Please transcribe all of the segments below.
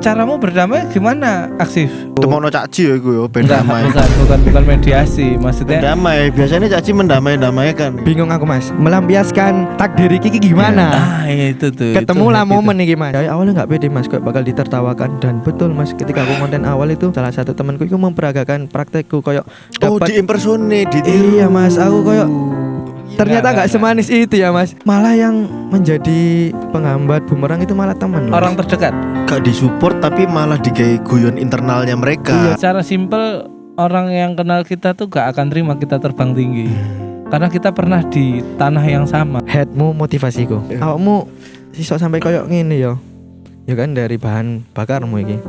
Caramu berdamai gimana, Aksif? Temono Cakji ya iku yo ben damai. Bukan mediasi, maksudnya. Damai, biasanya Cakji mendamai-damaikan. Bingung aku Mas, melampiaskan takdir iki gimana? Itu tuh. Ketemu lah momen iki Mas. Dari awalnya nggak pede Mas, kok bakal ditertawakan dan betul Mas. Ketika aku konten awal itu salah satu temanku itu memperagakan praktekku koyok dapat. Di impersonate, ditiru. Iya Mas, aku koyok ternyata nggak semanis itu ya Mas. Malah yang menjadi penghambat bumerang itu malah teman. Orang terdekat. Gak disupport tapi malah digawe guyon internalnya mereka. Secara simpel orang yang kenal kita tuh gak akan terima kita terbang tinggi. Karena kita pernah di tanah yang sama. Headmu motivasiku. Awakmu sisok sampai koyok ngene yo. Ya kan dari bahan bakarmu iki.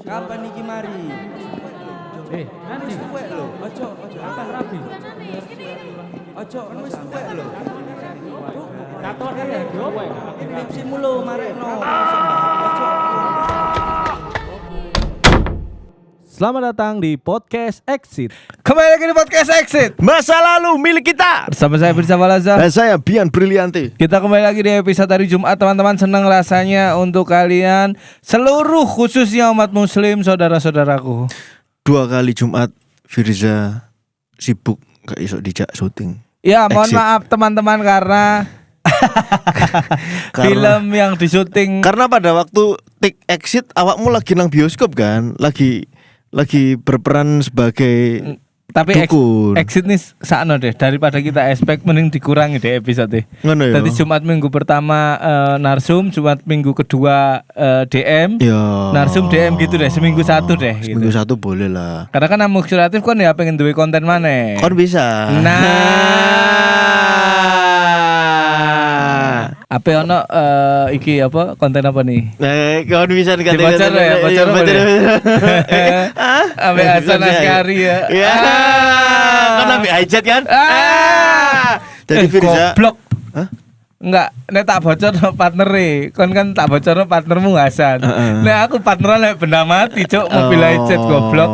Kapan iki mari? Nanti tuwek lho. Ojo kapan rabi. Ojo wis tuwek lho. Kator ya tuwek. Tipsimu lho marekno. Selamat datang di Podcast Exit. Kembali lagi di Podcast Exit. Masa lalu milik kita. Bersama saya Firza Walaza. Dan saya Bian Brilianti. Kita kembali lagi di episode hari Jumat, teman-teman. Senang rasanya untuk kalian seluruh, khususnya umat muslim, saudara-saudaraku. 2 kali Jumat Firza sibuk gak iso dijak syuting. Ya, mohon Exit. maaf teman-teman karena film yang disyuting. Karena pada waktu take exit awakmu lagi nang bioskop kan, lagi berperan sebagai tapi dukun. exit nih sakno deh, daripada kita expect mending dikurangi deh episode. Ngono ya. Tadi Jumat minggu pertama narsum, Jumat minggu kedua DM. Ya. Narsum DM gitu deh, seminggu satu deh gitu. Seminggu satu boleh lah. Karena kan Amuk Kreatif kan ya pengen duwe konten maneh. Kon bisa. Apa ono iki apa konten apa nih? Kon bisa Dibocor ya, bocor apa ya? Ambe Hasan Askari ya. Ya. Kan ambil hajat kan? Jadi Firza. Goblok. Hah? Enggak, nek tak bocor partner kon kan tak bocor partnermu Hasan. Nek aku partneran nek benda mati, cuk, mobil hajat goblok.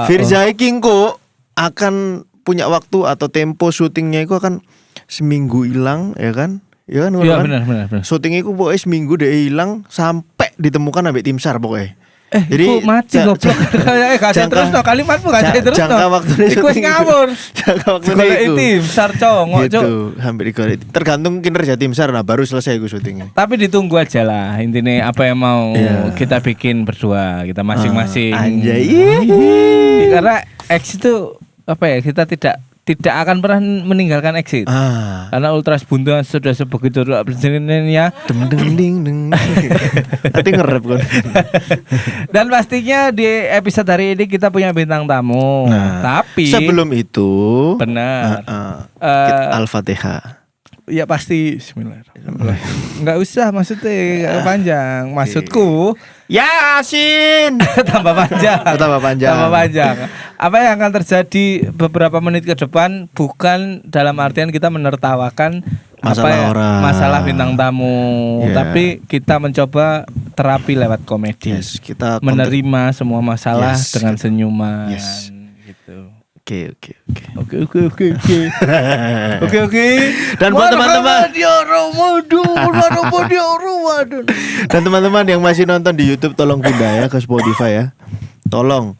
Firza iki engko akan punya waktu atau tempo syutingnya itu akan seminggu hilang ya kan? Ya kan? Iya benar. Syutingnya itu pokoknya seminggu deh hilang sampai ditemukan ambek tim SAR pokoknya. Jadi mati goblok. Kayak gak terus no kalimatmu gak terus no. Jangka waktunya iku wis ngawur. Jangka waktunya Sekolah itu. tim SAR congok, Gitu, cuk. hampir digoreng. Tergantung kinerja tim SAR, nah baru selesai gue syutingnya. Tapi ditunggu aja lah. Intinya apa yang mau kita bikin berdua, kita masing-masing. Anjay. Karena X itu apa ya? Kita tidak akan pernah meninggalkan Exit. Karena Ultras Buntu sudah sebegitu presiden-nya. Deng. Nanti nge-rap kan. Dan pastinya di episode hari ini kita punya bintang tamu. Tapi sebelum itu benar. Al-Fatihah. Ya pasti bismillahirrahmanirrahim. Enggak usah maksudnya enggak panjang. Maksudku Yasin tambah panjang. Apa yang akan terjadi beberapa menit ke depan bukan dalam artian kita menertawakan masalah bintang tamu, tapi kita mencoba terapi lewat komedi. Kita menerima semua masalah dengan senyuman. Gitu. Oke. Dan buat teman-teman dan teman-teman yang masih nonton di YouTube tolong pindah ya ke Spotify ya. Tolong.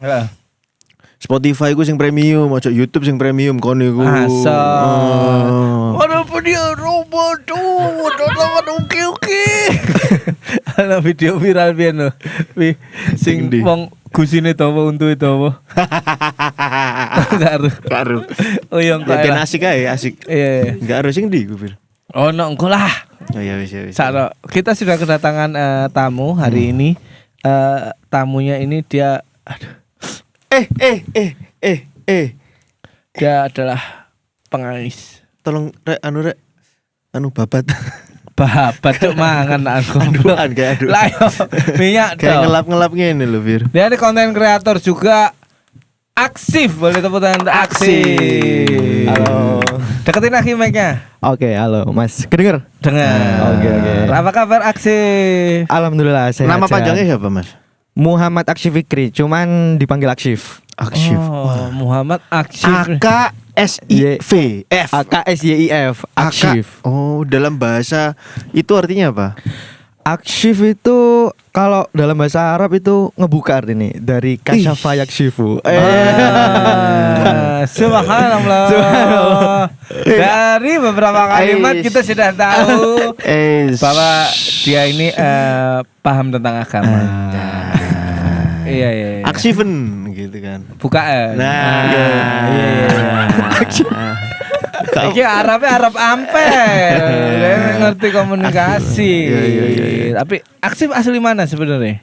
Spotify ku sing premium, ojo YouTube sing premium kon niku. Oke. Ana video viral pian lho. Sing wong gusine dawa untu dawa. Karo. Oh iya engko. Ya asik ae, asik. Iya. Enggak harus sing ndi ku, Fir. Oh no engko lah. Oh ya wis. Saro, kita sudah kedatangan tamu hari ini. Tamunya ini dia dia adalah pengais. Tolong rek babat. Babat cuk mangan aku. Aduan kayak aduh. Lah yo minyak kayak ngelap-ngelap ngene lho, Fir. Dia ini konten kreator juga. Aksif, boleh tepuk tangan untuk Aksif. Halo. Deketin lagi mic-nya. Oke, halo Mas. Kedenger? Dengar. Oke. Apa kabar Aksif? Alhamdulillah sehat. Nama panjangnya siapa, Mas? Muhammad Aksif Fikri, cuman dipanggil Aksif. Aksif. Oh, Muhammad Aksif. AKSYIF. AKSYIF, aksif. Oh, dalam bahasa itu artinya apa? Aksif itu kalau dalam bahasa Arab itu ngebuka artinya dari kasyafa yakshifu. Subhanallah. Dari beberapa kalimat kita sudah tahu bahwa dia ini paham tentang agama. Iya. Aksiven gitu kan. Bukaan. Iya. Iki Arab ampel. Ngerti komunikasi. Iya. Tapi aktif asli mana sebenarnya?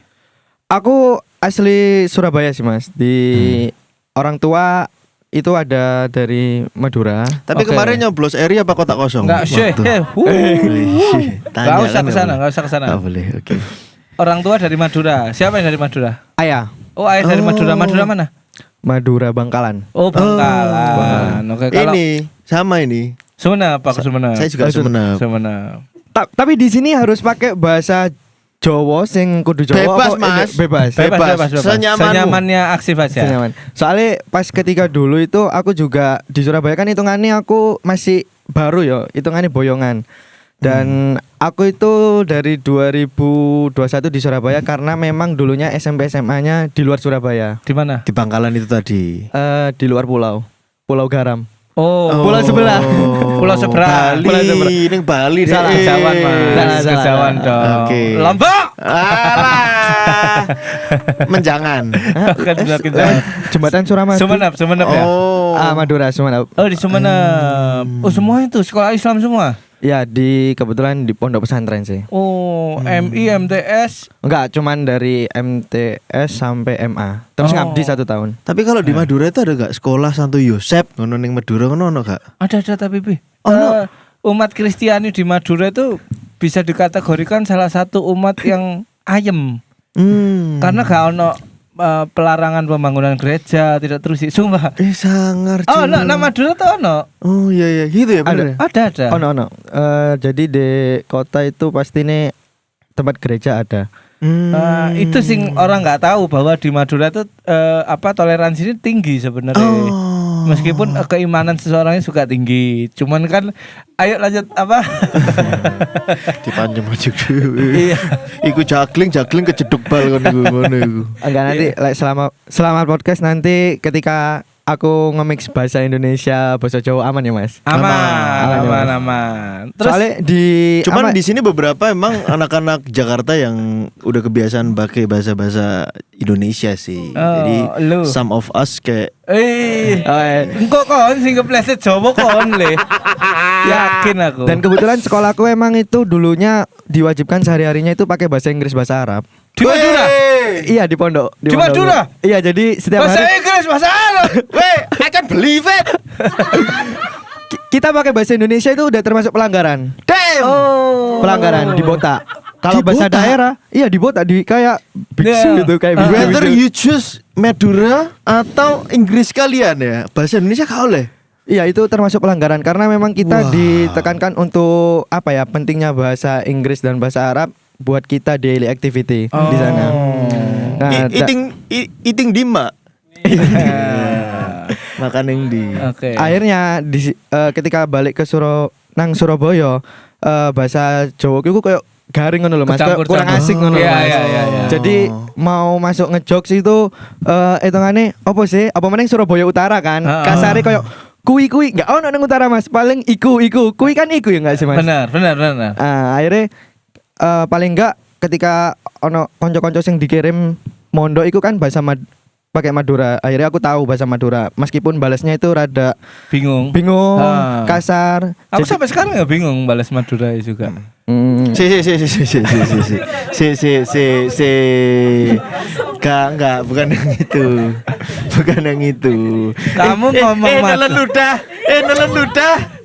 Aku asli Surabaya sih Mas. Di orang tua itu ada dari Madura. Tapi kemarin nyoblos eri apa kotak kosong? Enggak, Enggak usah ke sana. Enggak boleh. Oke. Orang tua dari Madura. Siapa yang dari Madura? Ayah. Oh, ayah dari Madura. Madura mana? Madura Bangkalan. Oh, Bangkalan. Oke, kalau ini sama ini. Sumenep, Pak Sumenep. Saya juga Sumenep. Tapi di sini harus pakai bahasa Jawa sing kudu Jawa. Bebas, Mas. Bebas. Senyamannya aktif aja. Senyaman. Soalnya pas ketika dulu itu aku juga di Surabaya kan hitungannya aku masih baru ya, hitungannya boyongan. Dan aku itu dari 2021 di Surabaya karena memang dulunya SMP SMA-nya di luar Surabaya. Di mana? Di Bangkalan itu tadi. Di luar pulau. Pulau Garam. Oh, pulau sebelah. Pulau seberang. Bali, ini Bali deh. Salah Jawan, Mas. Jawan dong. Oke. Lombok. Alah. Menjangan. Jembatan Suramadu. Sumenep ya. Oh. Madura, Sumenep. Oh, di Sumenep. Oh, semua itu sekolah Islam semua. Ya, kebetulan di pondok pesantren sih. Oh, MI, MTS. Enggak, cuman dari MTS sampai MA. Terus ngabdi 1 tahun. Tapi kalau di Madura itu ada gak sekolah Santo Yosep ngono ning Madura ngono gak? Ada tapi Bi. No. Umat Kristiani di Madura itu bisa dikategorikan salah satu umat yang ayem. Karena gak ono pelarangan pembangunan gereja, tidak terus sumpah. Sangar. Oh, nama Madura tuh ono. Oh iya gitu ya benar. Ada. Ono. Jadi di kota itu pasti nih tempat gereja ada. Itu sing orang nggak tahu bahwa di Madura itu toleransi ini tinggi sebenarnya. Meskipun keimanan seseorangnya suka tinggi, cuman kan ayo lanjut apa? Dipanjem aja dulu. Iya. Iku jagling kejeduk bal kan ngono iku. Enggak nanti selama podcast nanti ketika aku nge-mix bahasa Indonesia, bahasa Jawa aman ya Mas? Aman. Terus soalnya cuman di sini beberapa emang anak-anak Jakarta yang udah kebiasaan pakai bahasa-bahasa Indonesia sih. Jadi some of us kayak engko kon sing kepleset Jawa kon le. Yakin aku. Dan kebetulan sekolahku emang itu dulunya diwajibkan sehari-harinya itu pakai bahasa Inggris, bahasa Arab. Di Madura? Iya di pondok. Di Madura? Iya jadi setiap bahasa hari Inggris, bahasa Arab. I can't believe it. Kita pakai bahasa Indonesia itu udah termasuk pelanggaran. Damn. Pelanggaran di botak. Kalau bahasa daerah, iya di botak di kayak biksu gitu kayak biksu. Whether you choose Madura atau Inggris kalian ya, bahasa Indonesia kau oleh. Iya itu termasuk pelanggaran karena memang kita ditekankan untuk pentingnya bahasa Inggris dan bahasa Arab buat kita daily activity di sana. Nah, eating dima. Makan yang di. Okay. Akhirnya ketika balik ke Surabaya, bahasa Jawa itu kayak garing ngono lho Mas, kurang asik ngono lho Mas. Iya. Jadi mau masuk ngejokes itu hitungane apa sih? Apa meneng Surabaya Utara kan? Kasare kayak kui enggak ono nang utara Mas, paling iku. Kui kan iku ya enggak sih Mas? Benar. Akhirnya paling enggak ketika ono konco-konco sing dikirim mondok iku kan bahasa pakai Madura. Akhirnya aku tahu bahasa Madura. Meskipun balasnya itu rada bingung, kasar. Aku sampai sekarang ya bingung balas Madura juga. Enggak, bukan yang itu. Kamu ngomong Madura.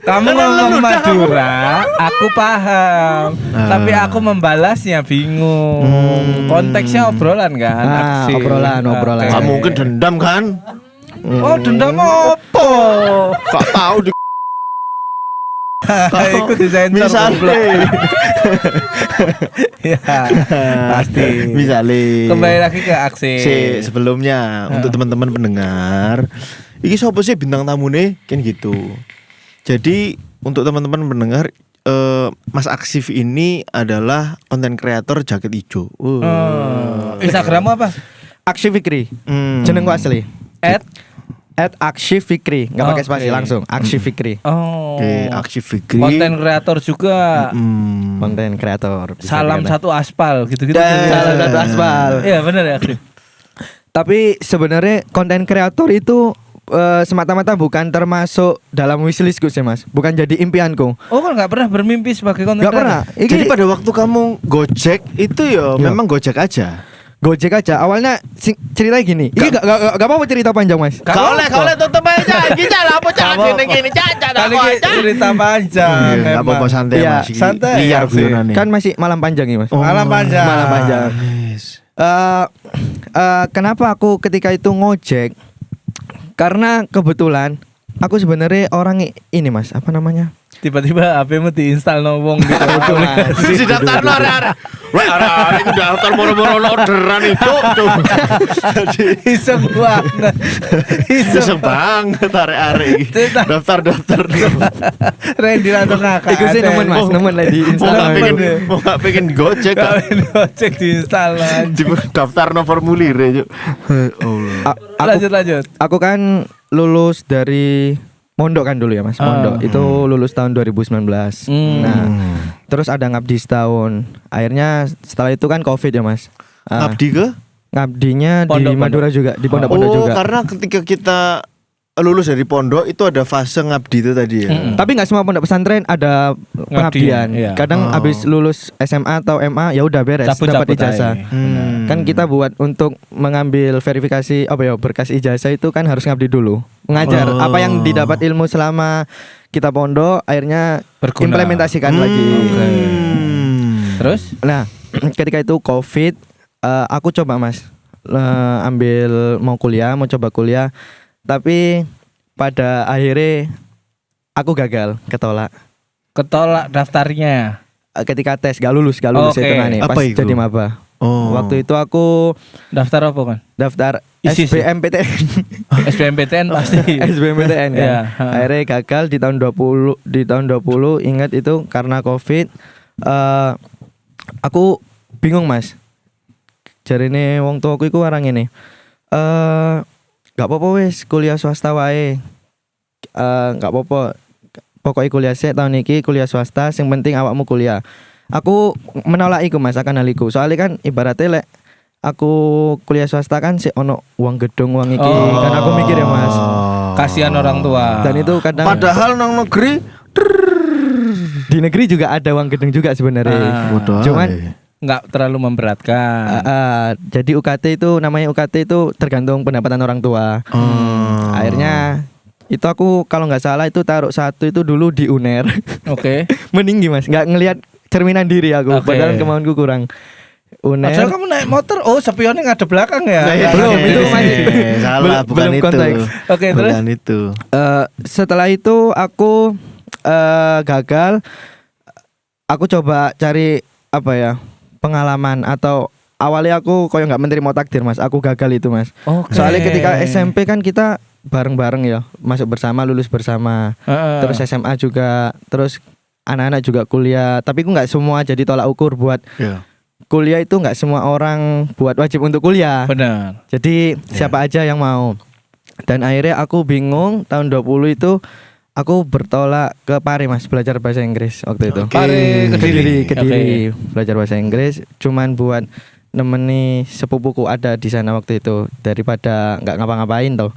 Kamu ngomong Madura, aku paham. Tapi aku membalasnya bingung. Konteksnya obrolan kan? Obrolan. Kamu mungkin dendam kan? Oh, dendam apa? Gak tahu di Iku disensor misalnya. Ya, pasti. Misalnya. Kembali lagi ke aksi. Sebelumnya untuk teman-teman pendengar, iki sapa sih bintang tamune kan gitu. Jadi untuk teman-teman mendengar Mas Aksif ini adalah konten kreator jaket hijau. Instagrammu apa? Aksif Fikri. Jenengku asli. @Aksif Fikri, enggak pakai spasi langsung. Aksif Fikri. Oke, Aksif Fikri. Konten kreator juga. Konten kreator. Salam satu aspal gitu-gitu. Salam satu aspal. Iya benar ya, Aksif. Tapi sebenarnya konten kreator itu semata-mata bukan termasuk dalam wishlistku sih mas, bukan jadi impianku. Oh kan nggak pernah bermimpi sebagai konten kreator? Nggak pernah. Jadi pada waktu kamu Gojek itu memang Gojek aja. Gojek aja. Awalnya cerita gini. Ini gak apa-apa cerita panjang mas. Kau oleh tutup aja. Kita lah bocah gini cacat aku aja. Cerita panjang. Enggak apa-apa santai ya, Mas. Santai. Liar guyonane. Kan masih malam panjang nih mas. Malam panjang. Malam panjang. Kenapa aku ketika itu ngojek? Karena kebetulan aku sebenarnya orang ini mas, apa namanya? Tiba-tiba HP-mu diinstal wong gitu. Di daftar arek-arek. Arek-arek itu daftar moro-moro orderan itu. Jadi Iseng banget. iseng banget arek-arek iki. Daftar. Randy langsung ngakak. Iku sih nemen mas, nemen lah di Instagram. Mau gak pengen Gojek kan. Gojek diinstal Di daftar no formulir ya. Lanjut. Aku kan lulus dari Mondok kan dulu ya mas, Mondok itu lulus tahun 2019. Nah, terus ada ngabdi setahun. Akhirnya setelah itu kan COVID ya mas. Ngabdi ke? Ngabdinya di Madura juga, di pondok-pondok juga. Karena ketika kita lulus dari pondok itu ada fase ngabdi itu tadi ya. Tapi nggak semua pondok pesantren ada pengabdian. Iya. Kadang habis lulus SMA atau MA ya udah beres, dapat ijazah. Kan kita buat untuk mengambil verifikasi berkas ijazah itu kan harus ngabdi dulu. Ngajar apa yang didapat ilmu selama kita pondok akhirnya implementasikan lagi. Terus? Nah, ketika itu COVID, aku coba mas mau coba kuliah. Tapi pada akhirnya aku gagal, ketolak daftarnya. Ketika tes gak lulus hitungannya pas itu? jadi maba. Waktu itu aku daftar apa kan? Daftar SBMPTN. SBMPTN pasti. SBMPTN kan. Yeah. Akhirnya gagal di tahun 20 ingat itu karena COVID. Aku bingung mas. Jarine wong tuaku iku orang ini. Gak apa-apa wis kuliah swasta wae. Gak apa-apa. Pokoknya kuliah sih tahun ini kuliah swasta, yang penting awakmu kuliah. Aku menolak iku mas akan hal iku. Soalnya kan ibaratnya aku kuliah swasta kan sih ono uang gedung uang iki. Kan aku mikir ya mas. Kasihan orang tua. Dan itu kadang padahal nang negeri di negeri juga ada uang gedung juga sebenarnya. Cuman nggak terlalu memberatkan. Jadi UKT itu namanya UKT itu tergantung pendapatan orang tua. Akhirnya itu aku kalau nggak salah itu taruh 1 itu dulu di UNER. Oke. Meninggi mas, nggak ngelihat cerminan diri aku. Padahal kemauanku kurang. UNER. Padahal kamu naik motor, spionnya ngadep belakang ya? Belum itu masih salah, bukan itu. Oke, terus. Bukan itu. Setelah itu aku gagal. Aku coba cari pengalaman atau awalnya aku koyo nggak menerima takdir mas, aku gagal itu mas. Soalnya ketika SMP kan kita bareng-bareng ya, masuk bersama, lulus bersama, terus SMA juga, terus anak-anak juga kuliah. Tapi aku nggak semua jadi tolak ukur buat kuliah itu nggak semua orang buat wajib untuk kuliah. Benar. Jadi siapa aja yang mau. Dan akhirnya aku bingung tahun 20 itu. Aku bertolak ke Pare mas, belajar bahasa Inggris waktu itu. Pare Kediri, belajar bahasa Inggris. Cuman buat nemeni sepupuku ada di sana waktu itu, daripada nggak ngapa-ngapain toh.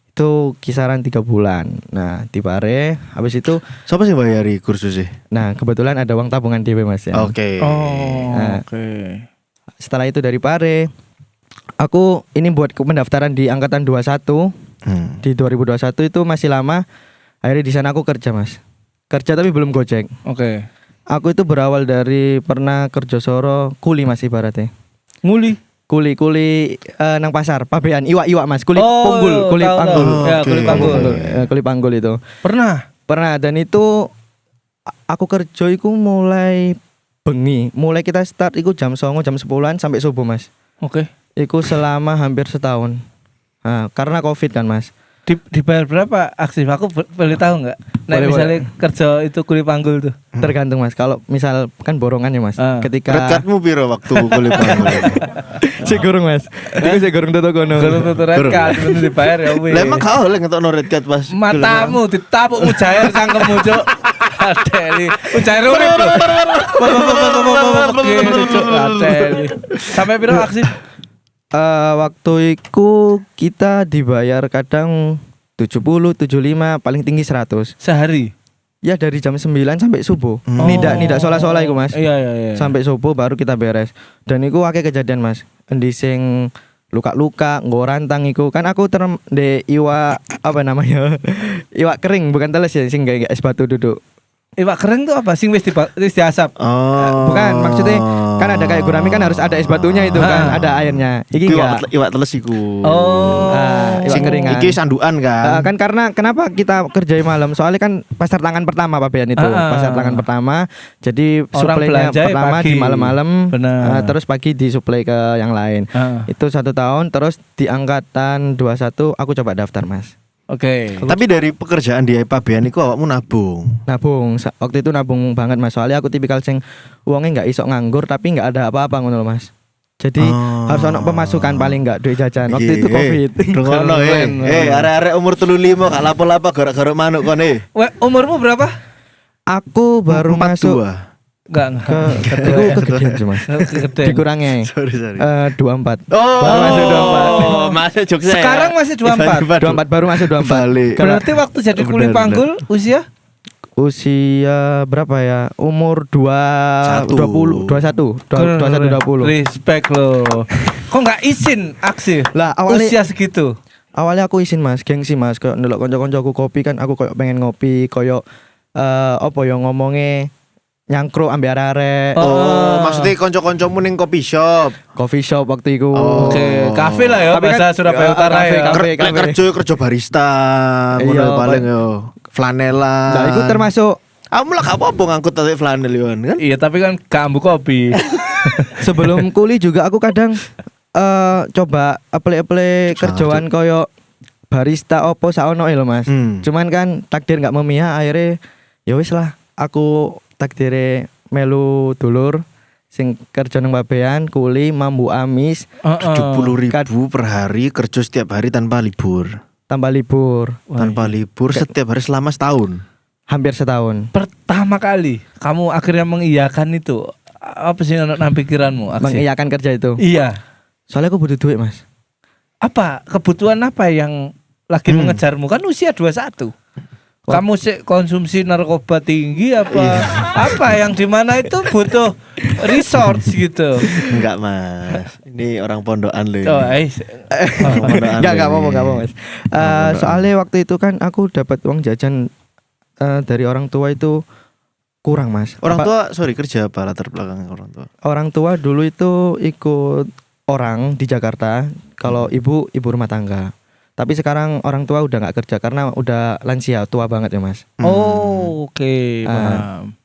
Itu kisaran 3 bulan. Nah di Pare, habis itu siapa sih bayari kursusnya? Nah kebetulan ada uang tabungan DP mas ya. Oke. Setelah itu dari Pare, aku ini buat pendaftaran di angkatan 21 di 2021 itu masih lama. Akhirnya di sana aku kerja mas, kerja tapi belum Gojek. Oke. Aku itu berawal dari pernah kerja soro kuli mas ibaratnya. Kuli nang pasar, pabean iwak mas, kulit panggul, kulit panggul. Ya, kulit panggul. Kulit panggul itu. Pernah Dan itu aku kerja iku mulai bengi, mulai kita start iku jam 09.00 jam 10.00 sampai subuh mas. Oke. Iku selama hampir setahun. Nah, karena COVID kan mas. Dibayar berapa aksi? Aku boleh tahu nggak? Nah misalnya kerja itu kuli panggul tuh. Tergantung Mas. Kalau misal kan borongan ya Mas. Ketika Redcardmu piro waktu kuli panggul? Si gurung Mas. Iku si gurung tutuk kono. Gurung tutuk red card bener dibayar ya wis. Lah emang kau oleh ngetokno red card pas. Matamu ditapuk mujair cangkemmu cuk. Adeli. Mujair urip lho. Adeli. Sampai piro aksi? Waktu itu kita dibayar kadang 70, 75, paling tinggi 100 sehari. Ya dari jam 9 sampai subuh. Nidak sholat-sholat iku Mas. Iya. Sampai subuh baru kita beres. Dan iku akeh kejadian Mas. Endi sing luka-luka, nggo rantang iku. Kan aku de iwak apa namanya? Iwak kering bukan teles ya sing kayak es batu duduk. Iwak kering tuh apa? Sing wis diasap. Bukan, maksudnya kan ada kayak gurami kan harus ada es batunya itu kan, ada airnya. Iki enggak. Iwak teles iku. Iwak keringan. Iki sandukan kan. Kan karena kenapa kita kerja malam? Soalnya kan pasar tangan pertama Pak Bean itu. Pasar tangan pertama. Jadi suplainya pertama di malam-malam. Terus pagi disuplai ke yang lain. Itu 1 tahun. Terus di angkatan 21 aku coba daftar Mas. Oke. Tapi dari pekerjaan di Pabean iku awakmu nabung. Waktu itu nabung banget Mas. Soalnya aku tipikal sing wonge enggak iso nganggur tapi enggak ada apa-apa ngono loh Mas. Jadi harus ono pemasukan paling enggak duit jajan. Waktu itu Covid. Ngono arek-arek umur 35 gak lapo-lapo gara-gara manuk kone. Umurmu berapa? Aku baru 42. masuk. Enggak. Itu kegedean sih Mas. Dikurangi. Sorry. 24. Baru masuk 24. Masuk Jogja. Sekarang masih 24. 24 baru masuk 24. Berarti waktu jadi kuli panggul usia berapa ya? Umur 21. Respect loh. Kok enggak izin aksi? Lah awalnya usia segitu. Awalnya aku izin Mas, gengsi Mas, kayak ndelok kanca-kancaku kopi kan aku koyo pengen ngopi, koyo apa ya ngomongnya nyangkruk ambek arek-arek. Maksudnya konco-koncomu ning coffee shop waktu itu. Oke, kafe lah ya bahasa Surabaya Utara ya. Kerja barista, ngono paling yo. Flanela. Nah, itu termasuk kamu lah gak apa-apa ngangkut tadi flanel kan? Iya, tapi kan gak ambu kopi. Sebelum kuli juga aku kadang coba apply kerjaan koyo barista opo saono lho Mas. Cuman kan takdir gak memihak akhirnya ya wis lah aku takdire melu dulur sing kerja nang Pabean kuli mambu amis 70.000 per hari kerja setiap hari tanpa libur. Tanpa libur setiap hari selama setahun. Hampir setahun. Pertama kali kamu akhirnya mengiyakan itu. Apa sih nang pikiranmu? Mengiyakan kerja itu. Iya. Soalnya aku butuh duit Mas. Apa kebutuhan apa yang lagi mengejarmu? Kan usia 21. Kamu sih konsumsi narkoba tinggi apa yang dimana itu butuh resource gitu? Enggak Mas, ini orang pondokan loh. Enggak mau Mas. Soalnya waktu itu kan aku dapat uang jajan dari orang tua itu kurang Mas. Orang tua kerja apa latar belakang orang tua? Orang tua dulu itu ikut orang di Jakarta. Kalau ibu rumah tangga. Tapi sekarang orang tua udah nggak kerja karena udah lansia, tua banget ya Mas. Oke, paham.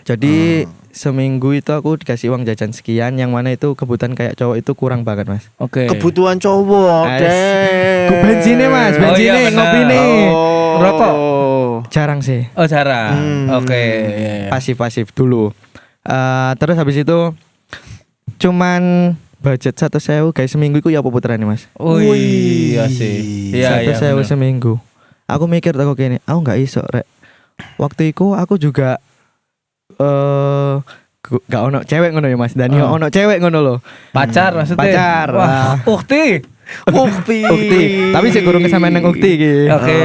Jadi seminggu itu aku dikasih uang jajan sekian, yang mana itu kebutuhan kayak cowok itu kurang banget Mas. Oke. Kebutuhan cowok. Bensinnya Mas, bensinnya ngopi nih. Rokok? Jarang sih. Oh jarang. Oke. Pasif dulu. Terus habis itu cuman budget 1.000 guys seminggu itu ya apa puteran nih Mas? Iya sih. 1.000 seminggu. Aku mikir aku gini, aku nggak iso rek. Waktu itu aku juga gak ono cewek ngono ya Mas. Dan yo ono cewek ngono loh. Pacar maksudnya? Pacar. Wah, ukti. Tapi sih gurung kesampean nang ukti iki. Oke.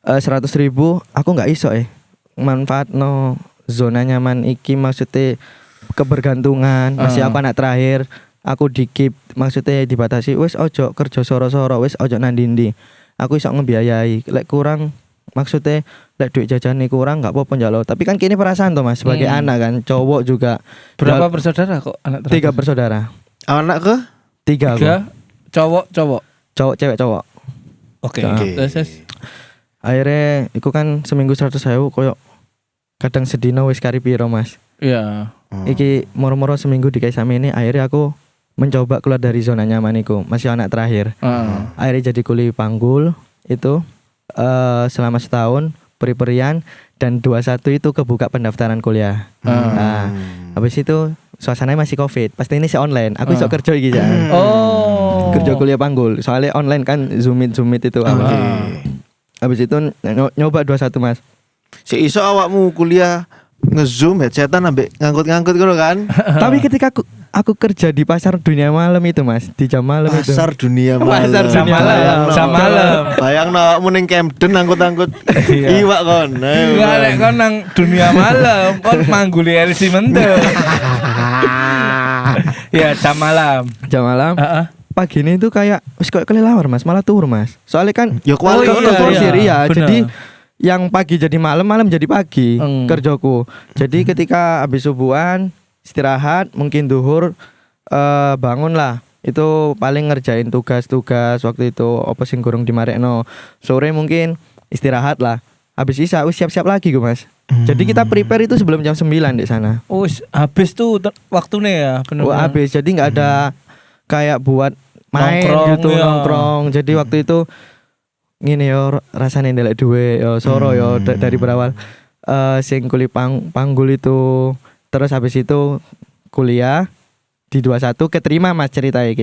100.000 aku nggak iso manfaatno zona nyaman iki maksudnya kebergantungan. Masih aku anak terakhir, aku dikip maksudnya dibatasi wis ojo kerja soro-soro, wis ojo nandindi. Aku iso ngebiayai lek kurang maksudnya lek duit jajan nih kurang nggak apa-apa njaluk. Tapi kan kini perasaan tuh Mas sebagai anak kan cowok juga. Berapa bersaudara kok anak terakhir? 3 bersaudara. Anak ke? 3 cowok cewek cowok. Oke. Akhirnya iku kan seminggu 100.000 koyo kadang sedina wis kari piro Mas. Iya. Iki moro-moro seminggu dikai sami ini akhirnya aku mencoba keluar dari zona nyaman iku. Masih anak terakhir. Akhirnya jadi kuli panggul. itu selama setahun preparian dan 21 itu kebuka pendaftaran kuliah. Nah, habis itu suasananya masih Covid. Pasti ini online. Aku iso kerja iki ya. Kerja kuliah panggul. Soalnya online kan Zoom meet itu. Habis itu nyoba 21 Mas. Si iso awakmu kuliah nge-zoom headsetan ambek ngangkut-ngangkut ngono kan. Tapi ketika aku kerja di pasar dunia malam itu Mas, di jam malam itu. Pasar dunia malam. Pasar jam malam. Jam malam. Bayangno awakmu ning Camden angkut-angkut iwak kon. Enggak nek kon nang dunia malam, kon mangguli LC mentek. Ya, jam malam. Jam malam. Pagi ini tuh kayak wis kayak kelelawar Mas, malah turun Mas. Soalnya kan ya iya. Jadi yang pagi jadi malam, malam jadi pagi kerjaku. Jadi ketika habis subuhan istirahat, mungkin duhur bangun lah. Itu paling ngerjain tugas-tugas waktu itu apa sing gorong dimarekno. Sore mungkin istirahat lah. Habis isa siap-siap lagi gue Mas. Jadi kita prepare itu sebelum jam 9 di sana. Oh, habis tuh waktunya ya bener. Oh, habis. Jadi enggak ada kayak buat main nongkrong, gitu nongkrong. Jadi waktu itu ngene yo rasane ndelek duwe yo soro yo dari berawal sing kuliah panggul itu. Terus habis itu kuliah di 21 keterima Mas ceritanya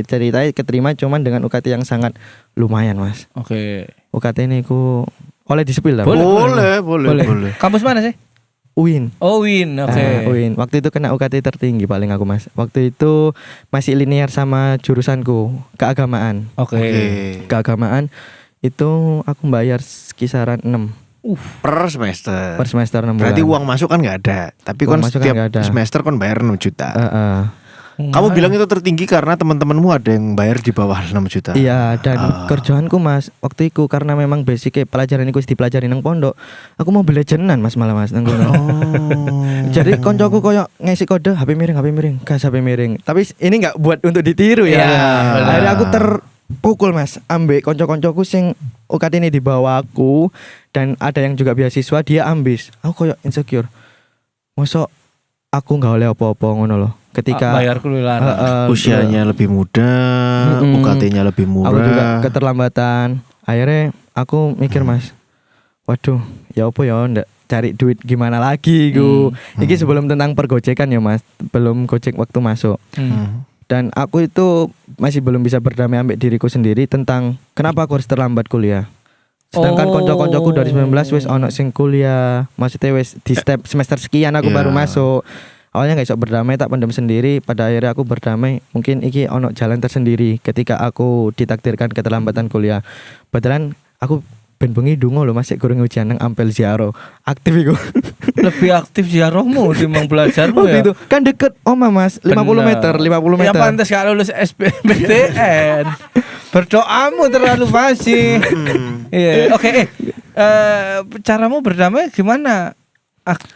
keterima cuman dengan UKT yang sangat lumayan Mas. Oke. UKT ini ku oleh disepil lah. Boleh. Kampus mana sih? UIN. Oh UIN, oke. UIN. Waktu itu kena UKT tertinggi paling aku Mas. Waktu itu masih linear sama jurusanku keagamaan. Oke. Keagamaan itu aku bayar kisaran 6 per semester. Per semester 6 bulan. Berarti uang masuk kan nggak ada. Tapi kan setiap semester kan bayar 6 juta. Kamu bilang itu tertinggi karena teman-temanmu ada yang bayar di bawah 6 juta. Iya, dan kerjaanku Mas waktu itu karena memang basicnya pelajaran itu dipelajari nang pondok. Aku mau belajaran Mas malah Mas nang kono. Jadi koncoku koyo ngisi kode HP miring, gas HP miring. Tapi ini enggak buat untuk ditiru ya. Akhirnya aku terpukul Mas, ambek konco-koncoku sing UKT ini di bawah aku dan ada yang juga beasiswa dia ambis. Aku koyo insecure. Mosok aku enggak oleh apa-apa ngono loh. Ketika bayar kuliah usianya lebih muda, UKT-nya lebih murah. Aku juga keterlambatan. Akhirnya aku mikir Mas, waduh, ya apa ya ndak cari duit gimana lagi ku. Iki sebelum tentang pergocekan ya Mas, belum gojek waktu masuk. Dan aku itu masih belum bisa berdamai ambek diriku sendiri tentang kenapa aku harus terlambat kuliah. Sedangkan konco-koncoku dari 19 wis ono sing kuliah, maksudnya wis di step semester sekian aku baru masuk. Awalnya gak bisa berdamai, tak pendam sendiri. Pada akhirnya aku berdamai. Mungkin iki ono jalan tersendiri ketika aku ditakdirkan keterlambatan kuliah. Padahal aku ben bengi dungo lho masih goreng ujian nang Ampel Ziaro. Aktif iku. Lebih aktif ziarahmu timbang belajarmu ya. Itu kan deket Oma Mas, 50 meter. Ya pantas kalau lulus SBMPTN. Berdoamu terlalu fasih. Iya, oke. Caramu berdamai gimana?